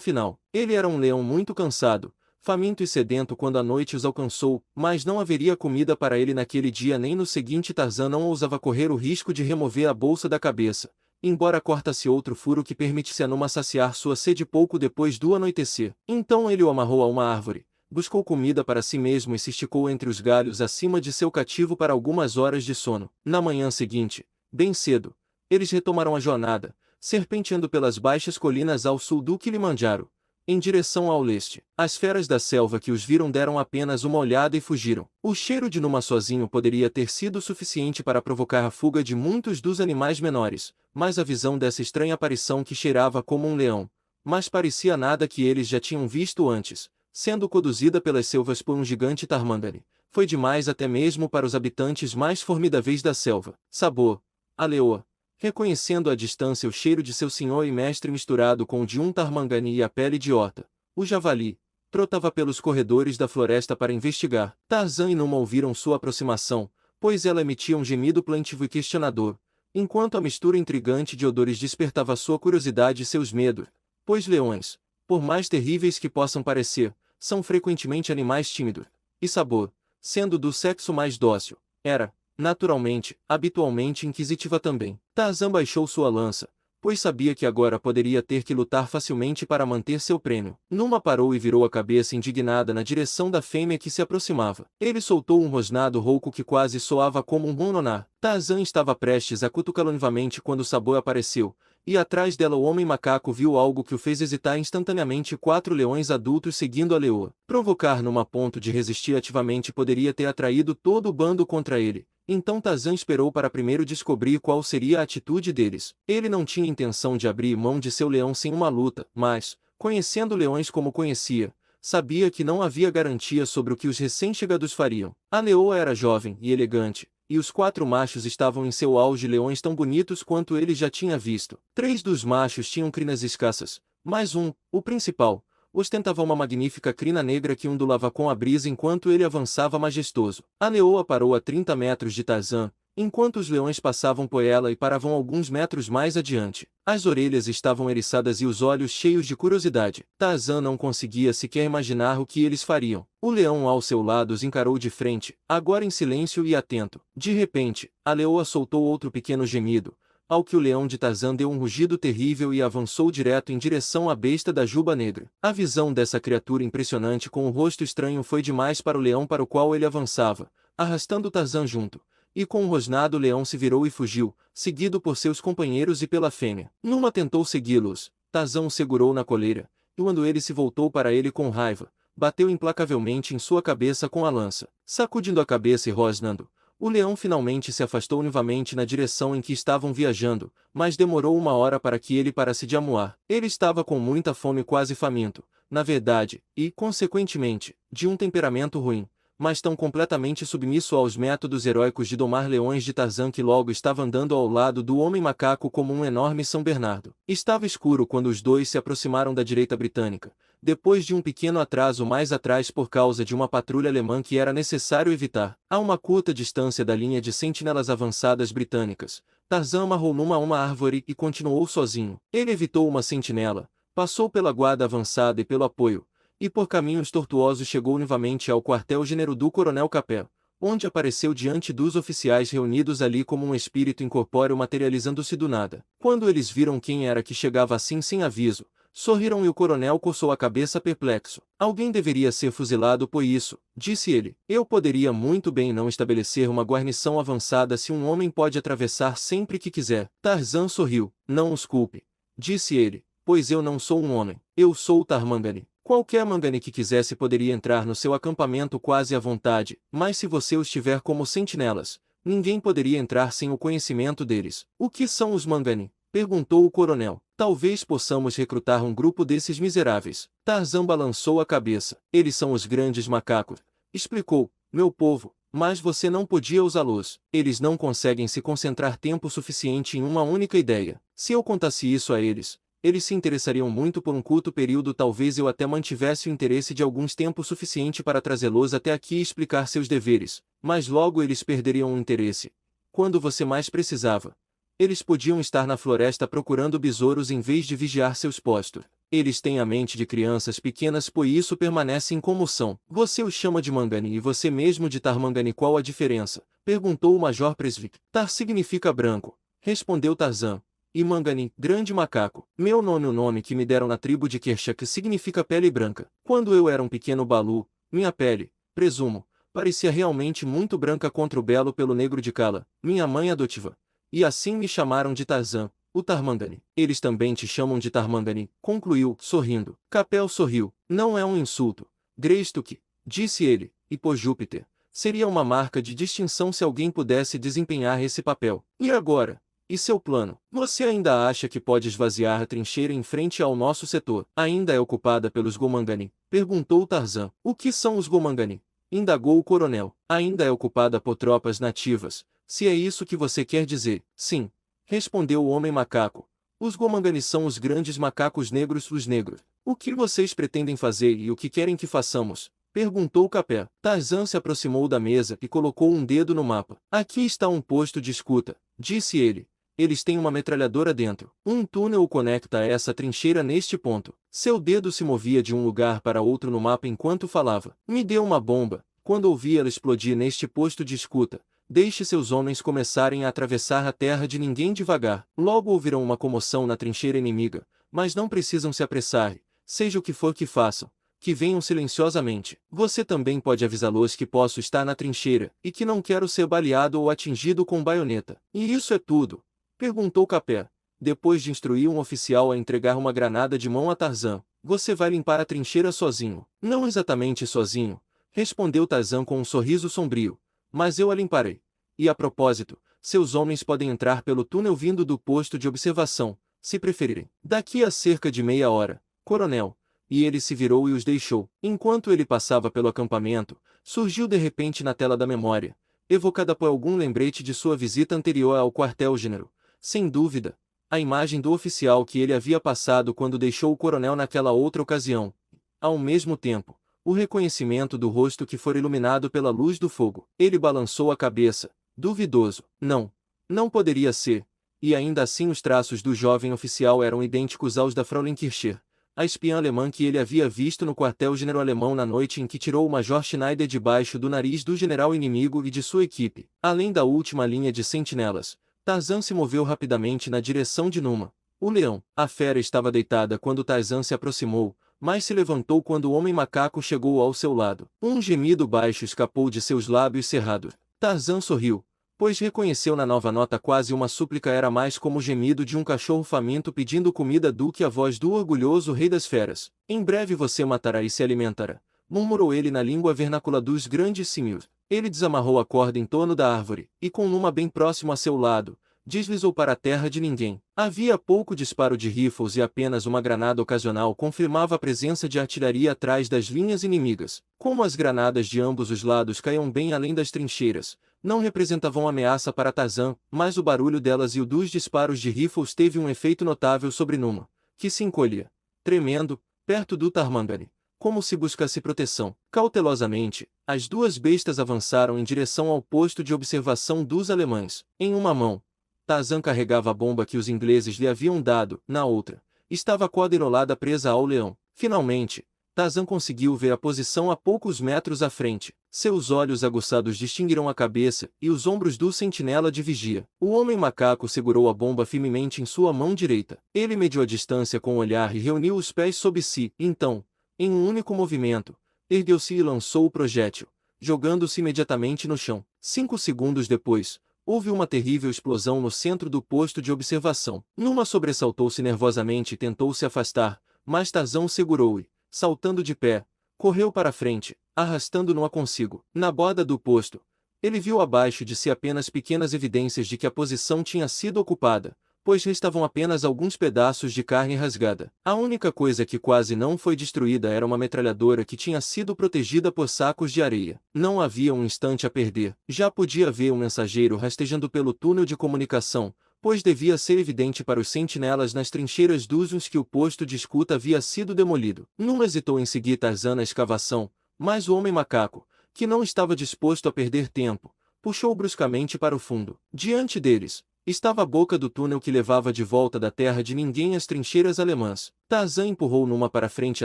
final. Ele era um leão muito cansado, faminto e sedento quando a noite os alcançou, mas não haveria comida para ele naquele dia nem no seguinte. Tarzan não ousava correr o risco de remover a bolsa da cabeça, embora cortasse outro furo que permitisse a Numa saciar sua sede pouco depois do anoitecer. Então ele o amarrou a uma árvore, buscou comida para si mesmo e se esticou entre os galhos acima de seu cativo para algumas horas de sono. Na manhã seguinte, bem cedo, eles retomaram a jornada, serpenteando pelas baixas colinas ao sul do Kilimanjaro, em direção ao leste. As feras da selva que os viram deram apenas uma olhada e fugiram. O cheiro de Numa sozinho poderia ter sido suficiente para provocar a fuga de muitos dos animais menores, mas a visão dessa estranha aparição que cheirava como um leão, mas parecia nada que eles já tinham visto antes, sendo conduzida pelas selvas por um gigante Tarmangani, foi demais até mesmo para os habitantes mais formidáveis da selva. Sabor, a leoa, reconhecendo à distância o cheiro de seu senhor e mestre misturado com o de um Tarmangani e a pele de Horta, o javali, trotava pelos corredores da floresta para investigar. Tarzan e Numa ouviram sua aproximação, pois ela emitia um gemido plaintivo e questionador, enquanto a mistura intrigante de odores despertava sua curiosidade e seus medos, pois leões, por mais terríveis que possam parecer, são frequentemente animais tímidos, e Sabor, sendo do sexo mais dócil, era, naturalmente, habitualmente inquisitiva também. Tarzan baixou sua lança, pois sabia que agora poderia ter que lutar facilmente para manter seu prêmio. Numa parou e virou a cabeça indignada na direção da fêmea que se aproximava. Ele soltou um rosnado rouco que quase soava como um ronronar. Tarzan estava prestes a cutucá-lo novamente quando Sabor apareceu, e atrás dela o homem macaco viu algo que o fez hesitar instantaneamente. 4 leões adultos seguindo a leoa. Provocar Numa ponto de resistir ativamente poderia ter atraído todo o bando contra ele. Então Tarzan esperou para primeiro descobrir qual seria a atitude deles. Ele não tinha intenção de abrir mão de seu leão sem uma luta, mas, conhecendo leões como conhecia, sabia que não havia garantia sobre o que os recém-chegados fariam. A leoa era jovem e elegante, e os 4 machos estavam em seu auge, leões tão bonitos quanto ele já tinha visto. 3 dos machos tinham crinas escassas, mas um, o principal, ostentava uma magnífica crina negra que ondulava com a brisa enquanto ele avançava majestoso. A leoa parou a 30 metros de Tarzan, enquanto os leões passavam por ela e paravam alguns metros mais adiante. As orelhas estavam eriçadas e os olhos cheios de curiosidade. Tarzan não conseguia sequer imaginar o que eles fariam. O leão ao seu lado os encarou de frente, agora em silêncio e atento. De repente, a leoa soltou outro pequeno gemido, ao que o leão de Tarzan deu um rugido terrível e avançou direto em direção à besta da juba negra. A visão dessa criatura impressionante com o rosto estranho foi demais para o leão para o qual ele avançava, arrastando Tarzan junto, e com um rosnado o leão se virou e fugiu, seguido por seus companheiros e pela fêmea. Numa tentou segui-los, Tarzan o segurou na coleira, e quando ele se voltou para ele com raiva, bateu implacavelmente em sua cabeça com a lança. Sacudindo a cabeça e rosnando, o leão finalmente se afastou novamente na direção em que estavam viajando, mas demorou uma hora para que ele parasse de amuar. Ele estava com muita fome, quase faminto, na verdade, e, consequentemente, de um temperamento ruim, mas tão completamente submisso aos métodos heróicos de domar leões de Tarzan que logo estava andando ao lado do homem macaco como um enorme São Bernardo. Estava escuro quando os dois se aproximaram da direita britânica, depois de um pequeno atraso mais atrás por causa de uma patrulha alemã que era necessário evitar. A uma curta distância da linha de sentinelas avançadas britânicas, Tarzan amarrou Numa a uma árvore e continuou sozinho. Ele evitou uma sentinela, passou pela guarda avançada e pelo apoio, e por caminhos tortuosos chegou novamente ao quartel-general do Coronel Capel, onde apareceu diante dos oficiais reunidos ali como um espírito incorpóreo materializando-se do nada. Quando eles viram quem era que chegava assim sem aviso, sorriram e o coronel coçou a cabeça perplexo. Alguém deveria ser fuzilado por isso, disse ele. Eu poderia muito bem não estabelecer uma guarnição avançada se um homem pode atravessar sempre que quiser. Tarzan sorriu. Não os culpe, disse ele, pois eu não sou um homem. Eu sou o Tarmangani. Qualquer Mangani que quisesse poderia entrar no seu acampamento quase à vontade, mas se você os tiver como sentinelas, ninguém poderia entrar sem o conhecimento deles. O que são os Mangani? Perguntou o coronel. Talvez possamos recrutar um grupo desses miseráveis. Tarzan balançou a cabeça. Eles são os grandes macacos, explicou, meu povo, mas você não podia usá-los. Eles não conseguem se concentrar tempo suficiente em uma única ideia. Se eu contasse isso a eles, eles se interessariam muito por um curto período. Talvez eu até mantivesse o interesse de alguns tempo suficiente para trazê-los até aqui e explicar seus deveres, mas logo eles perderiam o interesse. Quando você mais precisava, eles podiam estar na floresta procurando besouros em vez de vigiar seus postos. Eles têm a mente de crianças pequenas, por isso permanecem como são. Você os chama de Mangani e você mesmo de Tarmangani. Qual a diferença? Perguntou o Major Presvik. Tar significa branco, respondeu Tarzan. E Mangani, grande macaco. Meu nome, o nome que me deram na tribo de Kershak, significa pele branca. Quando eu era um pequeno balu, minha pele, presumo, parecia realmente muito branca contra o belo pelo negro de Kala, minha mãe adotiva. E assim me chamaram de Tarzan, o Tarmangani. Eles também te chamam de Tarmangani, concluiu, sorrindo. Capel sorriu. Não é um insulto, Greystoke, disse ele, e por Júpiter, seria uma marca de distinção se alguém pudesse desempenhar esse papel. E agora? E seu plano? Você ainda acha que pode esvaziar a trincheira em frente ao nosso setor? Ainda é ocupada pelos Gomangani? Perguntou Tarzan. O que são os Gomangani? Indagou o coronel. Ainda é ocupada por tropas nativas, se é isso que você quer dizer. Sim, respondeu o homem macaco. Os Gomangani são os grandes macacos negros, os negros. O que vocês pretendem fazer e o que querem que façamos? Perguntou Capé. Tarzan se aproximou da mesa e colocou um dedo no mapa. Aqui está um posto de escuta, disse ele. Eles têm uma metralhadora dentro. Um túnel o conecta a essa trincheira neste ponto. Seu dedo se movia de um lugar para outro no mapa enquanto falava. Me dê uma bomba. Quando ouvi ela explodir neste posto de escuta, deixe seus homens começarem a atravessar a terra de ninguém devagar. Logo ouvirão uma comoção na trincheira inimiga, mas não precisam se apressar. Seja o que for que façam, que venham silenciosamente. Você também pode avisá-los que posso estar na trincheira, e que não quero ser baleado ou atingido com baioneta. E isso é tudo? Perguntou Capé. Depois de instruir um oficial a entregar uma granada de mão a Tarzan, você vai limpar a trincheira sozinho. Não exatamente sozinho, respondeu Tarzan com um sorriso sombrio, mas eu a limparei. E a propósito, seus homens podem entrar pelo túnel vindo do posto de observação, se preferirem. Daqui a cerca de meia hora, coronel. E ele se virou e os deixou. Enquanto ele passava pelo acampamento, surgiu de repente na tela da memória, evocada por algum lembrete de sua visita anterior ao quartel-general. Sem dúvida, a imagem do oficial que ele havia passado quando deixou o coronel naquela outra ocasião. Ao mesmo tempo, o reconhecimento do rosto que fora iluminado pela luz do fogo. Ele balançou a cabeça, duvidoso. Não, não poderia ser. E ainda assim os traços do jovem oficial eram idênticos aos da Fraulein Kircher, a espiã alemã que ele havia visto no quartel-general alemão na noite em que tirou o Major Schneider debaixo do nariz do general inimigo e de sua equipe. Além da última linha de sentinelas, Tarzan se moveu rapidamente na direção de Numa, o leão. A fera estava deitada quando Tarzan se aproximou, mas se levantou quando o homem macaco chegou ao seu lado. Um gemido baixo escapou de seus lábios cerrados. Tarzan sorriu, pois reconheceu na nova nota quase uma súplica. Era mais como o gemido de um cachorro faminto pedindo comida do que a voz do orgulhoso rei das feras. Em breve você matará e se alimentará, murmurou ele na língua vernácula dos grandes símios. Ele desamarrou a corda em torno da árvore, e com Numa bem próximo a seu lado, deslizou para a terra de ninguém. Havia pouco disparo de rifles e apenas uma granada ocasional confirmava a presença de artilharia atrás das linhas inimigas. Como as granadas de ambos os lados caíam bem além das trincheiras, não representavam ameaça para Tarzan, mas o barulho delas e o dos disparos de rifles teve um efeito notável sobre Numa, que se encolhia, tremendo, perto do Tarmangani, como se buscasse proteção. Cautelosamente, as duas bestas avançaram em direção ao posto de observação dos alemães. Em uma mão, Tarzan carregava a bomba que os ingleses lhe haviam dado, na outra, estava a corda enrolada presa ao leão. Finalmente, Tarzan conseguiu ver a posição a poucos metros à frente. Seus olhos aguçados distinguiram a cabeça e os ombros do sentinela de vigia. O homem macaco segurou a bomba firmemente em sua mão direita. Ele mediu a distância com o olhar e reuniu os pés sob si. Então, em um único movimento, ergueu-se e lançou o projétil, jogando-se imediatamente no chão. 5 segundos depois, houve uma terrível explosão no centro do posto de observação. Numa sobressaltou-se nervosamente e tentou se afastar, mas Tarzan o segurou e, saltando de pé, correu para a frente, arrastando-no a consigo. Na borda do posto, ele viu abaixo de si apenas pequenas evidências de que a posição tinha sido ocupada, pois restavam apenas alguns pedaços de carne rasgada. A única coisa que quase não foi destruída era uma metralhadora que tinha sido protegida por sacos de areia. Não havia um instante a perder. Já podia ver um mensageiro rastejando pelo túnel de comunicação, pois devia ser evidente para os sentinelas nas trincheiras dos uns que o posto de escuta havia sido demolido. Numa hesitou em seguir Tarzan na escavação, mas o homem macaco, que não estava disposto a perder tempo, puxou bruscamente para o fundo. Diante deles, estava a boca do túnel que levava de volta da terra de ninguém às trincheiras alemãs. Tarzan empurrou numa para frente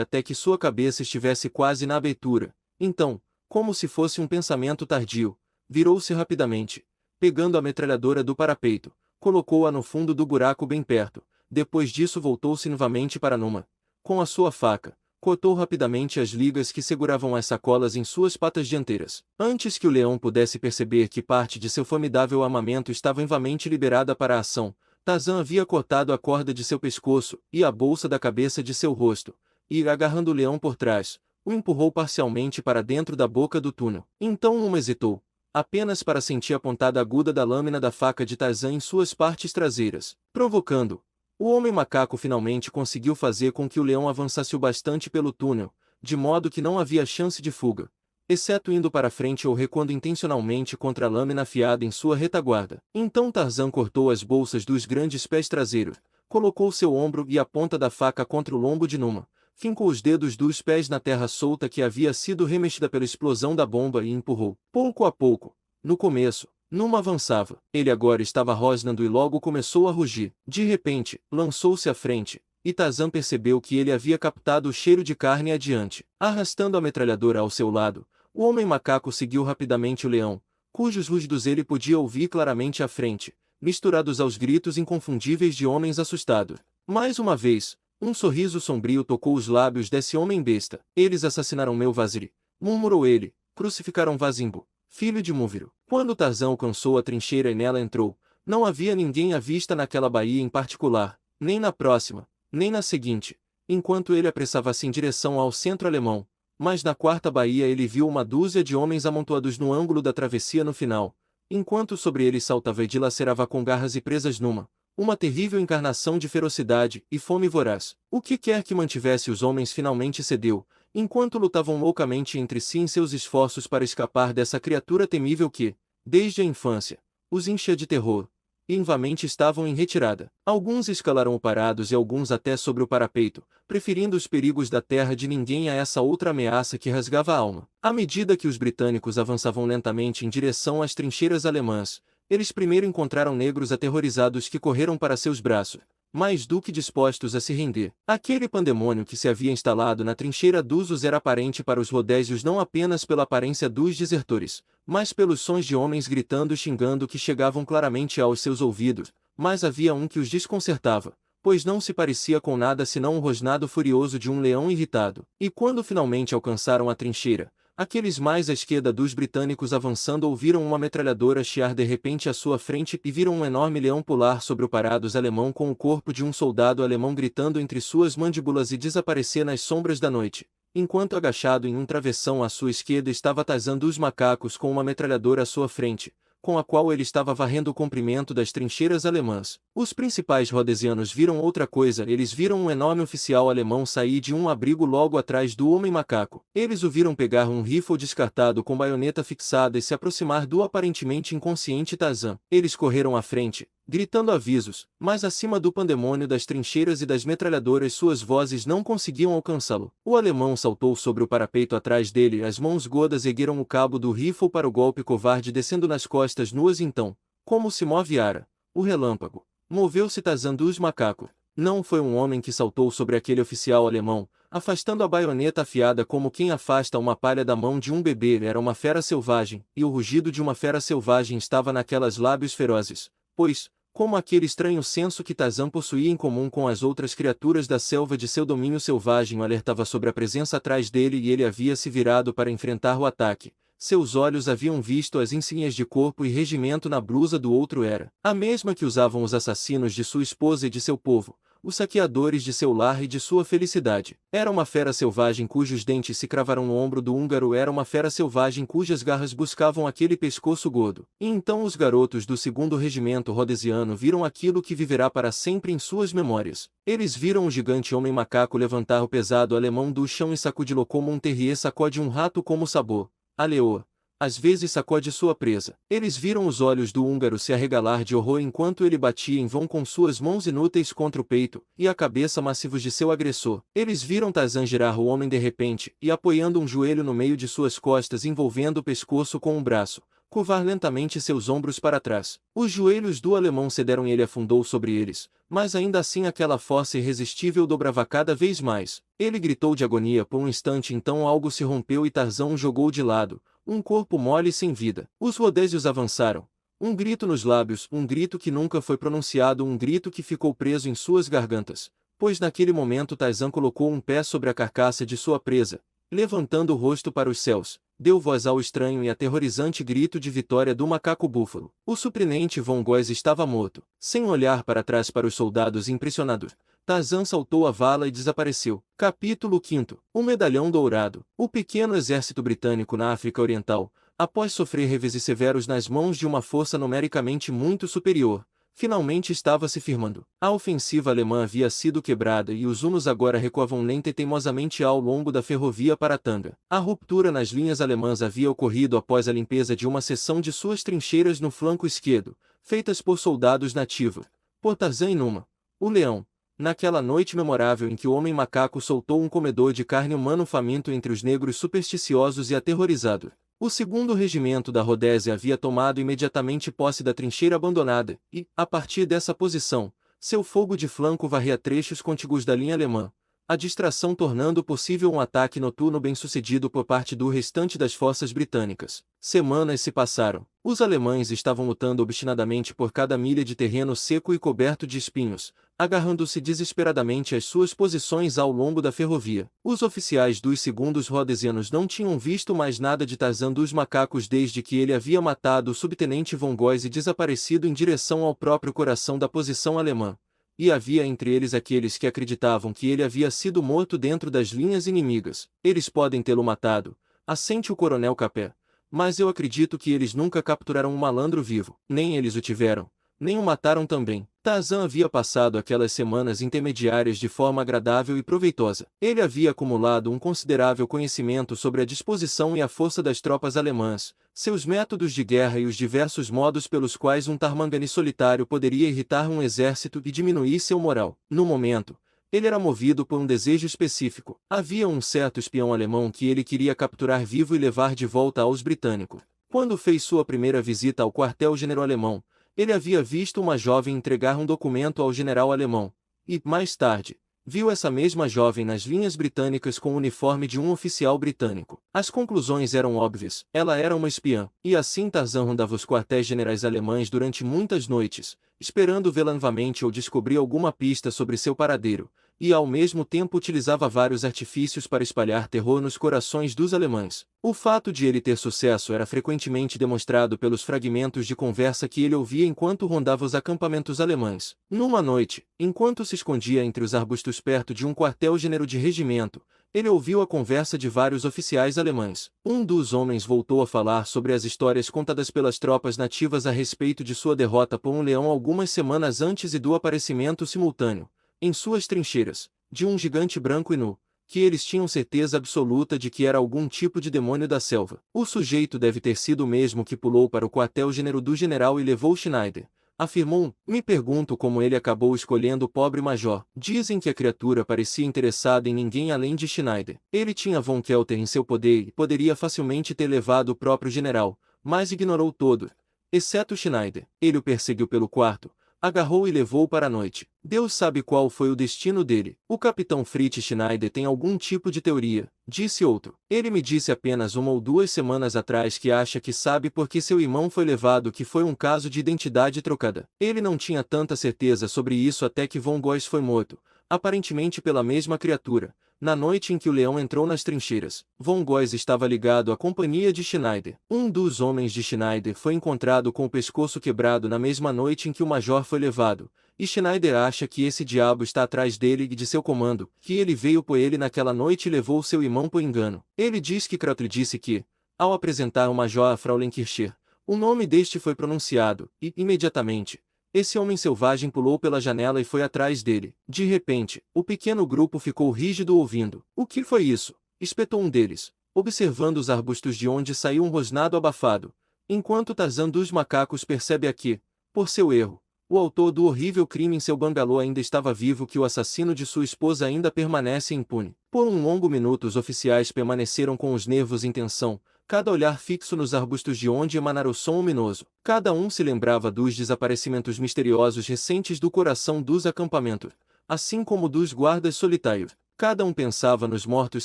até que sua cabeça estivesse quase na abertura. Então, como se fosse um pensamento tardio, virou-se rapidamente, pegando a metralhadora do parapeito, colocou-a no fundo do buraco bem perto. Depois disso voltou-se novamente para Numa. Com a sua faca, cortou rapidamente as ligas que seguravam as sacolas em suas patas dianteiras. Antes que o leão pudesse perceber que parte de seu formidável armamento estava novamente liberada para a ação, Tarzan havia cortado a corda de seu pescoço e a bolsa da cabeça de seu rosto, e, agarrando o leão por trás, o empurrou parcialmente para dentro da boca do túnel. Então Numa hesitou, apenas para sentir a pontada aguda da lâmina da faca de Tarzan em suas partes traseiras, provocando. O homem macaco finalmente conseguiu fazer com que o leão avançasse o bastante pelo túnel, de modo que não havia chance de fuga, exceto indo para frente ou recuando intencionalmente contra a lâmina afiada em sua retaguarda. Então Tarzan cortou as bolsas dos grandes pés traseiros, colocou seu ombro e a ponta da faca contra o lombo de Numa, fincou os dedos dos pés na terra solta que havia sido remexida pela explosão da bomba e empurrou. Pouco a pouco, no começo, Numa avançava. Ele agora estava rosnando e logo começou a rugir. De repente, lançou-se à frente, e Tarzan percebeu que ele havia captado o cheiro de carne adiante. Arrastando a metralhadora ao seu lado, o homem macaco seguiu rapidamente o leão, cujos rugidos ele podia ouvir claramente à frente, misturados aos gritos inconfundíveis de homens assustados. Mais uma vez, um sorriso sombrio tocou os lábios desse homem besta. Eles assassinaram meu Vaziri, murmurou ele, crucificaram Vazimbo, filho de Múviro. Quando Tarzan alcançou a trincheira e nela entrou, não havia ninguém à vista naquela baía em particular, nem na próxima, nem na seguinte, enquanto ele apressava-se em direção ao centro alemão, mas na quarta baía ele viu uma dúzia de homens amontoados no ângulo da travessia no final, enquanto sobre eles saltava e dilacerava com garras e presas Numa, uma terrível encarnação de ferocidade e fome voraz. O que quer que mantivesse os homens finalmente cedeu, enquanto lutavam loucamente entre si em seus esforços para escapar dessa criatura temível que, desde a infância, os enchia de terror, e invamente estavam em retirada. Alguns escalaram parados e alguns até sobre o parapeito, preferindo os perigos da terra de ninguém a essa outra ameaça que rasgava a alma. À medida que os britânicos avançavam lentamente em direção às trincheiras alemãs, eles primeiro encontraram negros aterrorizados que correram para seus braços, mais do que dispostos a se render. Aquele pandemônio que se havia instalado na trincheira dos era aparente para os rodésios não apenas pela aparência dos desertores, mas pelos sons de homens gritando e xingando que chegavam claramente aos seus ouvidos. Mas havia um que os desconcertava, pois não se parecia com nada senão o rosnado furioso de um leão irritado. E quando finalmente alcançaram a trincheira, aqueles mais à esquerda dos britânicos avançando ouviram uma metralhadora chiar de repente à sua frente e viram um enorme leão pular sobre o parados alemão com o corpo de um soldado alemão gritando entre suas mandíbulas e desaparecer nas sombras da noite, enquanto agachado em um travessão à sua esquerda estava Tarzan dos macacos com uma metralhadora à sua frente, com a qual ele estava varrendo o comprimento das trincheiras alemãs. Os principais rodesianos viram outra coisa. Eles viram um enorme oficial alemão sair de um abrigo logo atrás do homem macaco. Eles o viram pegar um rifle descartado com baioneta fixada e se aproximar do aparentemente inconsciente Tarzan. Eles correram à frente, gritando avisos, mas acima do pandemônio das trincheiras e das metralhadoras suas vozes não conseguiam alcançá-lo. O alemão saltou sobre o parapeito atrás dele e as mãos gordas ergueram o cabo do rifle para o golpe covarde descendo nas costas nuas. Então, como se move Ara, o relâmpago, moveu-se Tarzan dos macacos. Não foi um homem que saltou sobre aquele oficial alemão, afastando a baioneta afiada como quem afasta uma palha da mão de um bebê. Era uma fera selvagem, e o rugido de uma fera selvagem estava naquelas lábios ferozes, pois, como aquele estranho senso que Tarzan possuía em comum com as outras criaturas da selva de seu domínio selvagem o alertava sobre a presença atrás dele e ele havia se virado para enfrentar o ataque. Seus olhos haviam visto as insígnias de corpo e regimento na blusa do outro era a mesma que usavam os assassinos de sua esposa e de seu povo, os saqueadores de seu lar e de sua felicidade. Era uma fera selvagem cujos dentes se cravaram no ombro do húngaro. Era uma fera selvagem cujas garras buscavam aquele pescoço gordo. E então os garotos do 2º Regimento Rodesiano viram aquilo que viverá para sempre em suas memórias. Eles viram o gigante homem macaco levantar o pesado alemão do chão e sacudi-lo como um terrier sacode um rato como sabor. A leoa, às vezes sacode sua presa. Eles viram os olhos do húngaro se arregalar de horror enquanto ele batia em vão com suas mãos inúteis contra o peito e a cabeça massivos de seu agressor. Eles viram Tarzan girar o homem de repente e apoiando um joelho no meio de suas costas envolvendo o pescoço com um braço, curvar lentamente seus ombros para trás. Os joelhos do alemão cederam e ele afundou sobre eles, mas ainda assim aquela força irresistível dobrava cada vez mais. Ele gritou de agonia por um instante, então algo se rompeu e Tarzan o jogou de lado, um corpo mole e sem vida. Os rodésios avançaram. Um grito nos lábios, um grito que nunca foi pronunciado, um grito que ficou preso em suas gargantas, pois naquele momento Tarzan colocou um pé sobre a carcaça de sua presa, levantando o rosto para os céus, deu voz ao estranho e aterrorizante grito de vitória do macaco-búfalo. O surpreendente Von Góes estava morto. Sem olhar para trás para os soldados impressionados, Tarzan saltou a vala e desapareceu. Capítulo 5. O Medalhão Dourado. O pequeno exército britânico na África Oriental, após sofrer reveses severos nas mãos de uma força numericamente muito superior, finalmente estava se firmando. A ofensiva alemã havia sido quebrada e os hunos agora recuavam lenta e teimosamente ao longo da ferrovia para Tanga. A ruptura nas linhas alemãs havia ocorrido após a limpeza de uma seção de suas trincheiras no flanco esquerdo, feitas por soldados nativos, por Tarzan e Numa, o leão, naquela noite memorável em que o homem macaco soltou um comedor de carne humano faminto entre os negros supersticiosos e aterrorizados. O segundo regimento da Rodésia havia tomado imediatamente posse da trincheira abandonada, e, a partir dessa posição, seu fogo de flanco varria trechos contíguos da linha alemã, a distração tornando possível um ataque noturno bem-sucedido por parte do restante das forças britânicas. Semanas se passaram. Os alemães estavam lutando obstinadamente por cada milha de terreno seco e coberto de espinhos, agarrando-se desesperadamente às suas posições ao longo da ferrovia. Os oficiais dos segundos rodesianos não tinham visto mais nada de Tarzan dos macacos desde que ele havia matado o subtenente Von Góes e desaparecido em direção ao próprio coração da posição alemã. E havia entre eles aqueles que acreditavam que ele havia sido morto dentro das linhas inimigas. Eles podem tê-lo matado, assente o coronel Capet, mas eu acredito que eles nunca capturaram um malandro vivo. Nem eles o tiveram, nem o mataram também. Tarzan havia passado aquelas semanas intermediárias de forma agradável e proveitosa. Ele havia acumulado um considerável conhecimento sobre a disposição e a força das tropas alemãs, seus métodos de guerra e os diversos modos pelos quais um Tarmangani solitário poderia irritar um exército e diminuir seu moral. No momento, ele era movido por um desejo específico. Havia um certo espião alemão que ele queria capturar vivo e levar de volta aos britânicos. Quando fez sua primeira visita ao quartel-general alemão, ele havia visto uma jovem entregar um documento ao general alemão, e, mais tarde, viu essa mesma jovem nas linhas britânicas com o uniforme de um oficial britânico. As conclusões eram óbvias. Ela era uma espiã, e assim Tarzan rondava os quartéis generais alemães durante muitas noites, esperando vê-la novamente ou descobrir alguma pista sobre seu paradeiro, e ao mesmo tempo utilizava vários artifícios para espalhar terror nos corações dos alemães. O fato de ele ter sucesso era frequentemente demonstrado pelos fragmentos de conversa que ele ouvia enquanto rondava os acampamentos alemães. Numa noite, enquanto se escondia entre os arbustos perto de um quartel-general de regimento, ele ouviu a conversa de vários oficiais alemães. Um dos homens voltou a falar sobre as histórias contadas pelas tropas nativas a respeito de sua derrota por um leão algumas semanas antes e do aparecimento simultâneo, em suas trincheiras, de um gigante branco e nu, que eles tinham certeza absoluta de que era algum tipo de demônio da selva. O sujeito deve ter sido o mesmo que pulou para o quartel-general do general e levou Schneider, afirmou. Me pergunto como ele acabou escolhendo o pobre major. Dizem que a criatura parecia interessada em ninguém além de Schneider. Ele tinha Von Kelter em seu poder e poderia facilmente ter levado o próprio general, mas ignorou todo, exceto Schneider. Ele o perseguiu pelo quarto, agarrou e levou para a noite. Deus sabe qual foi o destino dele. O capitão Fritz Schneider tem algum tipo de teoria, disse outro. Ele me disse apenas 1 ou 2 semanas atrás que acha que sabe porque seu irmão foi levado, que foi um caso de identidade trocada. Ele não tinha tanta certeza sobre isso até que Von Góes foi morto, aparentemente pela mesma criatura, na noite em que o leão entrou nas trincheiras. Von Góes estava ligado à companhia de Schneider. Um dos homens de Schneider foi encontrado com o pescoço quebrado na mesma noite em que o major foi levado, e Schneider acha que esse diabo está atrás dele e de seu comando, que ele veio por ele naquela noite e levou seu irmão por engano. Ele diz que Krautl disse que, ao apresentar o major a Fraulein Kircher, o nome deste foi pronunciado, e, imediatamente, esse homem selvagem pulou pela janela e foi atrás dele. De repente, o pequeno grupo ficou rígido ouvindo. O que foi isso? Espetou um deles. observando os arbustos de onde saiu um rosnado abafado, enquanto Tarzan dos macacos percebe que, por seu erro, o autor do horrível crime em seu bangalô ainda estava vivo, que o assassino de sua esposa ainda permanece impune. Por um longo minuto os oficiais permaneceram com os nervos em tensão, cada olhar fixo nos arbustos de onde emanara o som ominoso. Cada um se lembrava dos desaparecimentos misteriosos recentes do coração dos acampamentos, assim como dos guardas solitários. Cada um pensava nos mortos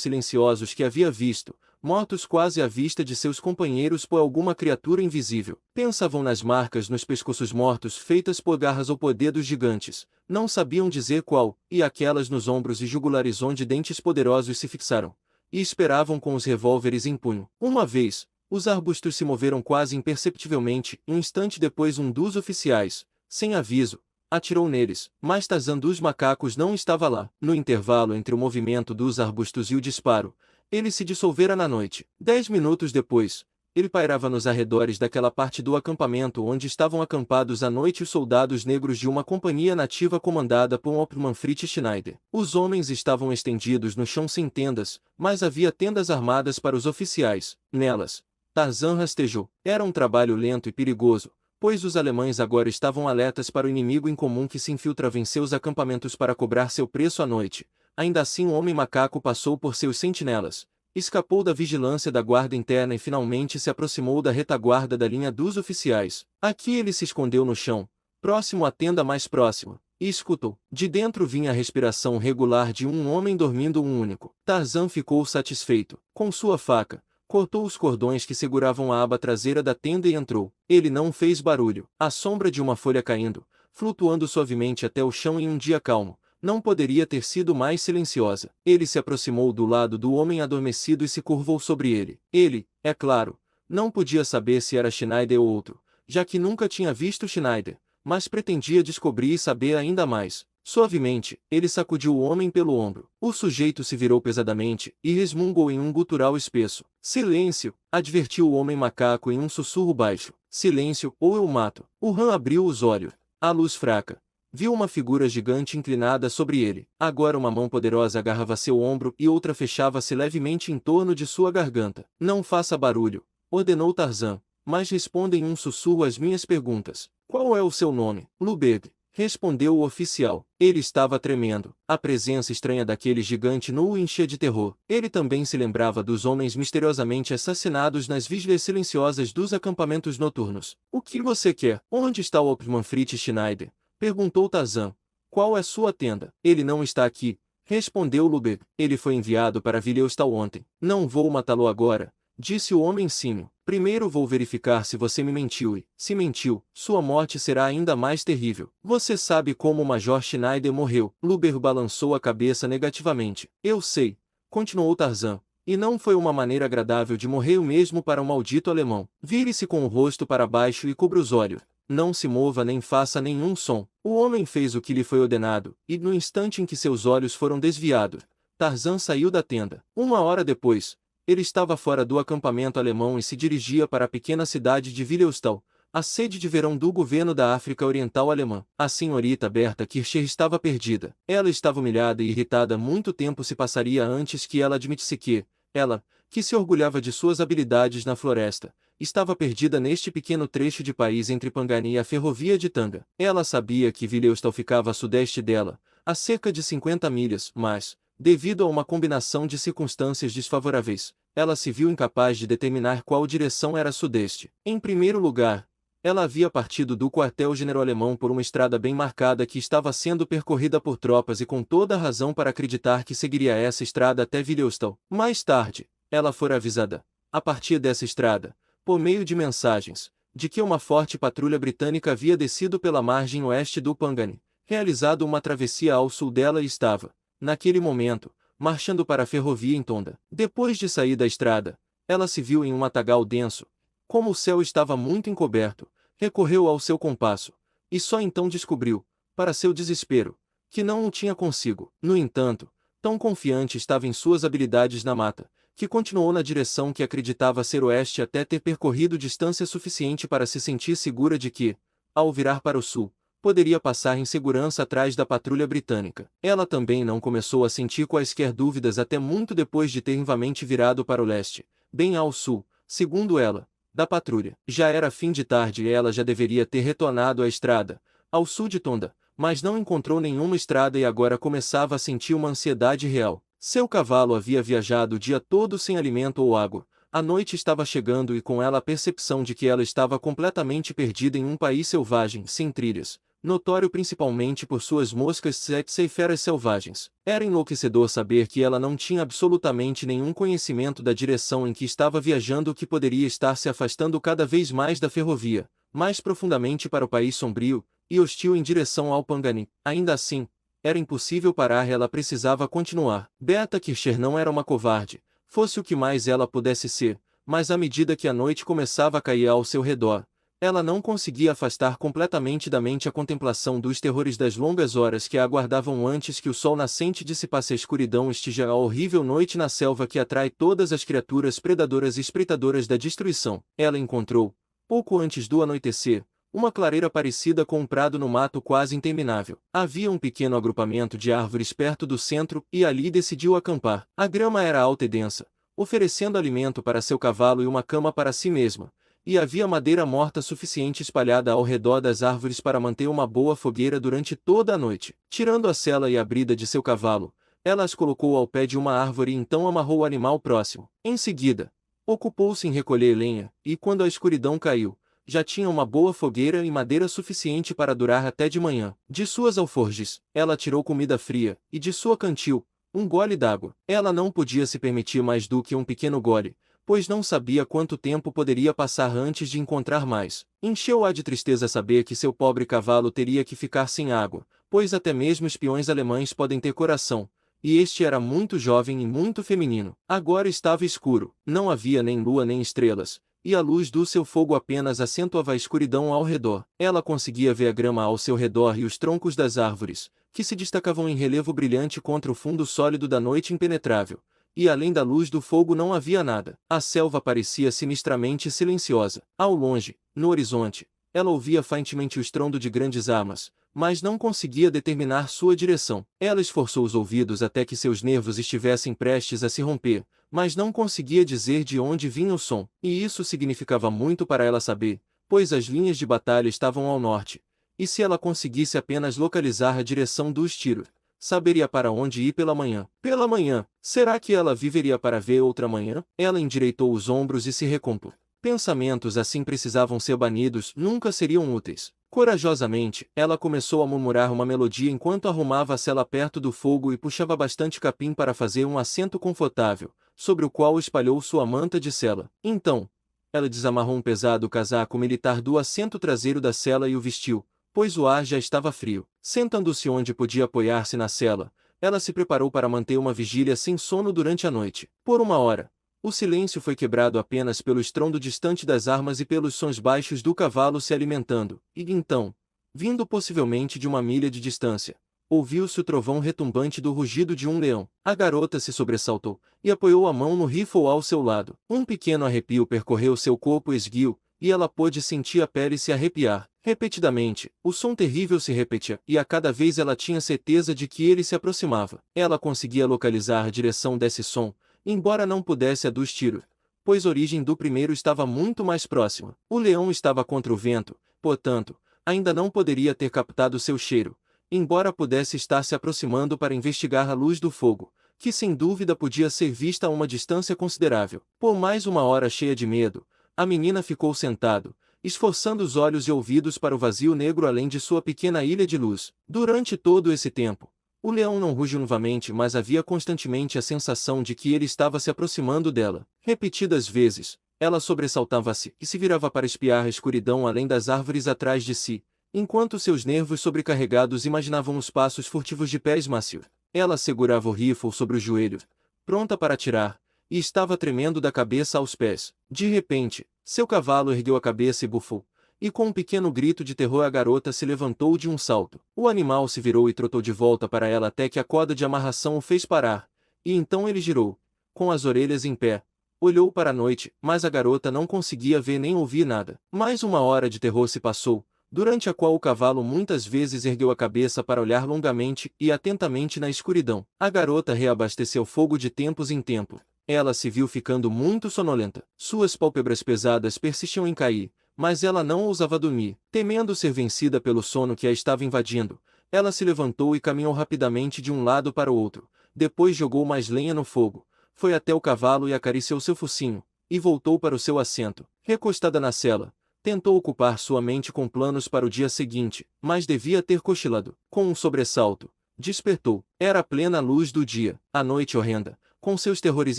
silenciosos que havia visto, mortos quase à vista de seus companheiros por alguma criatura invisível. Pensavam nas marcas nos pescoços mortos feitas por garras ou por dedos gigantes, não sabiam dizer qual, e aquelas nos ombros e jugulares onde dentes poderosos se fixaram, e esperavam com os revólveres em punho. Uma vez, os arbustos se moveram quase imperceptivelmente, e um instante depois um dos oficiais, sem aviso, atirou neles, mas Tarzan dos macacos não estava lá. No intervalo entre o movimento dos arbustos e o disparo, ele se dissolvera na noite. 10 minutos depois, ele pairava nos arredores daquela parte do acampamento onde estavam acampados à noite os soldados negros de uma companhia nativa comandada por Hauptmann Fritz Schneider. Os homens estavam estendidos no chão sem tendas, mas havia tendas armadas para os oficiais. Nelas, Tarzan rastejou. Era um trabalho lento e perigoso, pois os alemães agora estavam alertas para o inimigo incomum que se infiltrava em seus acampamentos para cobrar seu preço à noite. Ainda assim o homem macaco passou por seus sentinelas, escapou da vigilância da guarda interna e finalmente se aproximou da retaguarda da linha dos oficiais. Aqui ele se escondeu no chão, próximo à tenda mais próxima, e escutou. De dentro vinha a respiração regular de um homem dormindo único. Tarzan ficou satisfeito. Com sua faca, cortou os cordões que seguravam a aba traseira da tenda e entrou. Ele não fez barulho. A sombra de uma folha caindo, flutuando suavemente até o chão em um dia calmo, não poderia ter sido mais silenciosa. Ele se aproximou do lado do homem adormecido e se curvou sobre ele. Ele, é claro, não podia saber se era Schneider ou outro, já que nunca tinha visto Schneider, mas pretendia descobrir e saber ainda mais. Suavemente, ele sacudiu o homem pelo ombro. O sujeito se virou pesadamente e resmungou em um gutural espesso. Silêncio! Advertiu o homem macaco em um sussurro baixo. Silêncio, ou eu mato. O Rã abriu os olhos. À luz fraca, viu uma figura gigante inclinada sobre ele. Agora uma mão poderosa agarrava seu ombro e outra fechava-se levemente em torno de sua garganta. Não faça barulho, ordenou Tarzan, mas responda em um sussurro às minhas perguntas. Qual é o seu nome? Lubeg, respondeu o oficial. Ele estava tremendo. A presença estranha daquele gigante nu o enchia de terror. Ele também se lembrava dos homens misteriosamente assassinados nas vigílias silenciosas dos acampamentos noturnos. O que você quer? Onde está o Hauptmann Fritz Schneider? Perguntou Tarzan. Qual é sua tenda? Ele não está aqui, respondeu Lubeg. Ele foi enviado para Vilheustal ontem. Não vou matá-lo agora, disse o homem símio. Primeiro vou verificar se você me mentiu e, se mentiu, sua morte será ainda mais terrível. Você sabe como o Major Schneider morreu? Lubeg balançou a cabeça negativamente. Eu sei, continuou Tarzan, e não foi uma maneira agradável de morrer mesmo para um maldito alemão. Vire-se com o rosto para baixo e cubra os olhos. Não se mova nem faça nenhum som. O homem fez o que lhe foi ordenado, e no instante em que seus olhos foram desviados, Tarzan saiu da tenda. Uma hora depois, ele estava fora do acampamento alemão e se dirigia para a pequena cidade de Vilheustal, a sede de verão do governo da África Oriental alemã. A senhorita Berta Kircher estava perdida. Ela estava humilhada e irritada. Muito tempo se passaria antes que ela admitisse que, ela, que se orgulhava de suas habilidades na floresta, estava perdida neste pequeno trecho de país entre Pangani e a ferrovia de Tanga. Ela sabia que Vilheustal ficava a sudeste dela, a cerca de 50 milhas, mas, devido a uma combinação de circunstâncias desfavoráveis, ela se viu incapaz de determinar qual direção era sudeste. Em primeiro lugar, ela havia partido do quartel-general alemão por uma estrada bem marcada que estava sendo percorrida por tropas e com toda a razão para acreditar que seguiria essa estrada até Vilheustal. Mais tarde, ela fora avisada, a partir dessa estrada, por meio de mensagens, de que uma forte patrulha britânica havia descido pela margem oeste do Pangani, realizado uma travessia ao sul dela e estava, naquele momento, marchando para a ferrovia em Tonda. Depois de sair da estrada, ela se viu em um matagal denso. Como o céu estava muito encoberto, recorreu ao seu compasso, e só então descobriu, para seu desespero, que não o tinha consigo. No entanto, tão confiante estava em suas habilidades na mata, que continuou na direção que acreditava ser oeste até ter percorrido distância suficiente para se sentir segura de que, ao virar para o sul, poderia passar em segurança atrás da patrulha britânica. Ela também não começou a sentir quaisquer dúvidas até muito depois de ter novamente virado para o leste, bem ao sul, segundo ela, da patrulha. Já era fim de tarde e ela já deveria ter retornado à estrada, ao sul de Tonda, mas não encontrou nenhuma estrada e agora começava a sentir uma ansiedade real. Seu cavalo havia viajado o dia todo sem alimento ou água. A noite estava chegando e com ela a percepção de que ela estava completamente perdida em um país selvagem, sem trilhas, notório principalmente por suas moscas tsetse e feras selvagens. Era enlouquecedor saber que ela não tinha absolutamente nenhum conhecimento da direção em que estava viajando, o que poderia estar se afastando cada vez mais da ferrovia, mais profundamente para o país sombrio e hostil em direção ao Pangani. Ainda assim, era impossível parar, ela precisava continuar. Beta Kircher não era uma covarde, fosse o que mais ela pudesse ser, mas à medida que a noite começava a cair ao seu redor, ela não conseguia afastar completamente da mente a contemplação dos terrores das longas horas que a aguardavam antes que o sol nascente dissipasse a escuridão. Esteja a horrível noite na selva que atrai todas as criaturas predadoras e espreitadoras da destruição. Ela encontrou, pouco antes do anoitecer, uma clareira parecida com um prado no mato quase interminável. Havia um pequeno agrupamento de árvores perto do centro e ali decidiu acampar. A grama era alta e densa, oferecendo alimento para seu cavalo e uma cama para si mesma, e havia madeira morta suficiente espalhada ao redor das árvores para manter uma boa fogueira durante toda a noite. Tirando a sela e a brida de seu cavalo, ela as colocou ao pé de uma árvore e então amarrou o animal próximo. Em seguida, ocupou-se em recolher lenha, e quando a escuridão caiu, já tinha uma boa fogueira e madeira suficiente para durar até de manhã. De suas alforjes, ela tirou comida fria, e de sua cantil, um gole d'água. Ela não podia se permitir mais do que um pequeno gole, pois não sabia quanto tempo poderia passar antes de encontrar mais. Encheu-a de tristeza saber que seu pobre cavalo teria que ficar sem água, pois até mesmo espiões alemães podem ter coração, e este era muito jovem e muito feminino. Agora estava escuro, não havia nem lua nem estrelas, e a luz do seu fogo apenas acentuava a escuridão ao redor. Ela conseguia ver a grama ao seu redor e os troncos das árvores, que se destacavam em relevo brilhante contra o fundo sólido da noite impenetrável, e além da luz do fogo não havia nada. A selva parecia sinistramente silenciosa. Ao longe, no horizonte, ela ouvia faintemente o estrondo de grandes armas, mas não conseguia determinar sua direção. Ela esforçou os ouvidos até que seus nervos estivessem prestes a se romper, mas não conseguia dizer de onde vinha o som. E isso significava muito para ela saber, pois as linhas de batalha estavam ao norte, e se ela conseguisse apenas localizar a direção dos tiros, saberia para onde ir pela manhã. Pela manhã, será que ela viveria para ver outra manhã? Ela endireitou os ombros e se recompôs. Pensamentos assim precisavam ser banidos, nunca seriam úteis. Corajosamente, ela começou a murmurar uma melodia enquanto arrumava a sela perto do fogo e puxava bastante capim para fazer um assento confortável, sobre o qual espalhou sua manta de sela. Então, ela desamarrou um pesado casaco militar do assento traseiro da sela e o vestiu, pois o ar já estava frio. Sentando-se onde podia apoiar-se na sela, ela se preparou para manter uma vigília sem sono durante a noite. Por uma hora, o silêncio foi quebrado apenas pelo estrondo distante das armas e pelos sons baixos do cavalo se alimentando, e então, vindo possivelmente de uma milha de distância, ouviu-se o trovão retumbante do rugido de um leão. A garota se sobressaltou, e apoiou a mão no rifle ao seu lado. Um pequeno arrepio percorreu seu corpo esguio, e ela pôde sentir a pele se arrepiar. Repetidamente, o som terrível se repetia, e a cada vez ela tinha certeza de que ele se aproximava. Ela conseguia localizar a direção desse som, embora não pudesse a dos tiros, pois a origem do primeiro estava muito mais próxima. O leão estava contra o vento, portanto, ainda não poderia ter captado seu cheiro, embora pudesse estar se aproximando para investigar a luz do fogo, que sem dúvida podia ser vista a uma distância considerável. Por mais uma hora cheia de medo, a menina ficou sentado, esforçando os olhos e ouvidos para o vazio negro além de sua pequena ilha de luz. Durante todo esse tempo, o leão não rugiu novamente, mas havia constantemente a sensação de que ele estava se aproximando dela. Repetidas vezes, ela sobressaltava-se e se virava para espiar a escuridão além das árvores atrás de si, enquanto seus nervos sobrecarregados imaginavam os passos furtivos de pés macios. Ela segurava o rifle sobre o joelho, pronta para atirar, e estava tremendo da cabeça aos pés. De repente, seu cavalo ergueu a cabeça e bufou, e com um pequeno grito de terror a garota se levantou de um salto. O animal se virou e trotou de volta para ela até que a corda de amarração o fez parar, e então ele girou, com as orelhas em pé, olhou para a noite, mas a garota não conseguia ver nem ouvir nada. Mais uma hora de terror se passou, durante a qual o cavalo muitas vezes ergueu a cabeça para olhar longamente e atentamente na escuridão. A garota reabasteceu fogo de tempos em tempo. Ela se viu ficando muito sonolenta. Suas pálpebras pesadas persistiam em cair, mas ela não ousava dormir. Temendo ser vencida pelo sono que a estava invadindo, ela se levantou e caminhou rapidamente de um lado para o outro. Depois jogou mais lenha no fogo, foi até o cavalo e acariciou seu focinho, e voltou para o seu assento. Recostada na sela, tentou ocupar sua mente com planos para o dia seguinte, mas devia ter cochilado. Com um sobressalto, despertou. Era a plena luz do dia. A noite horrenda, com seus terrores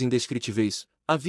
indescritíveis, havia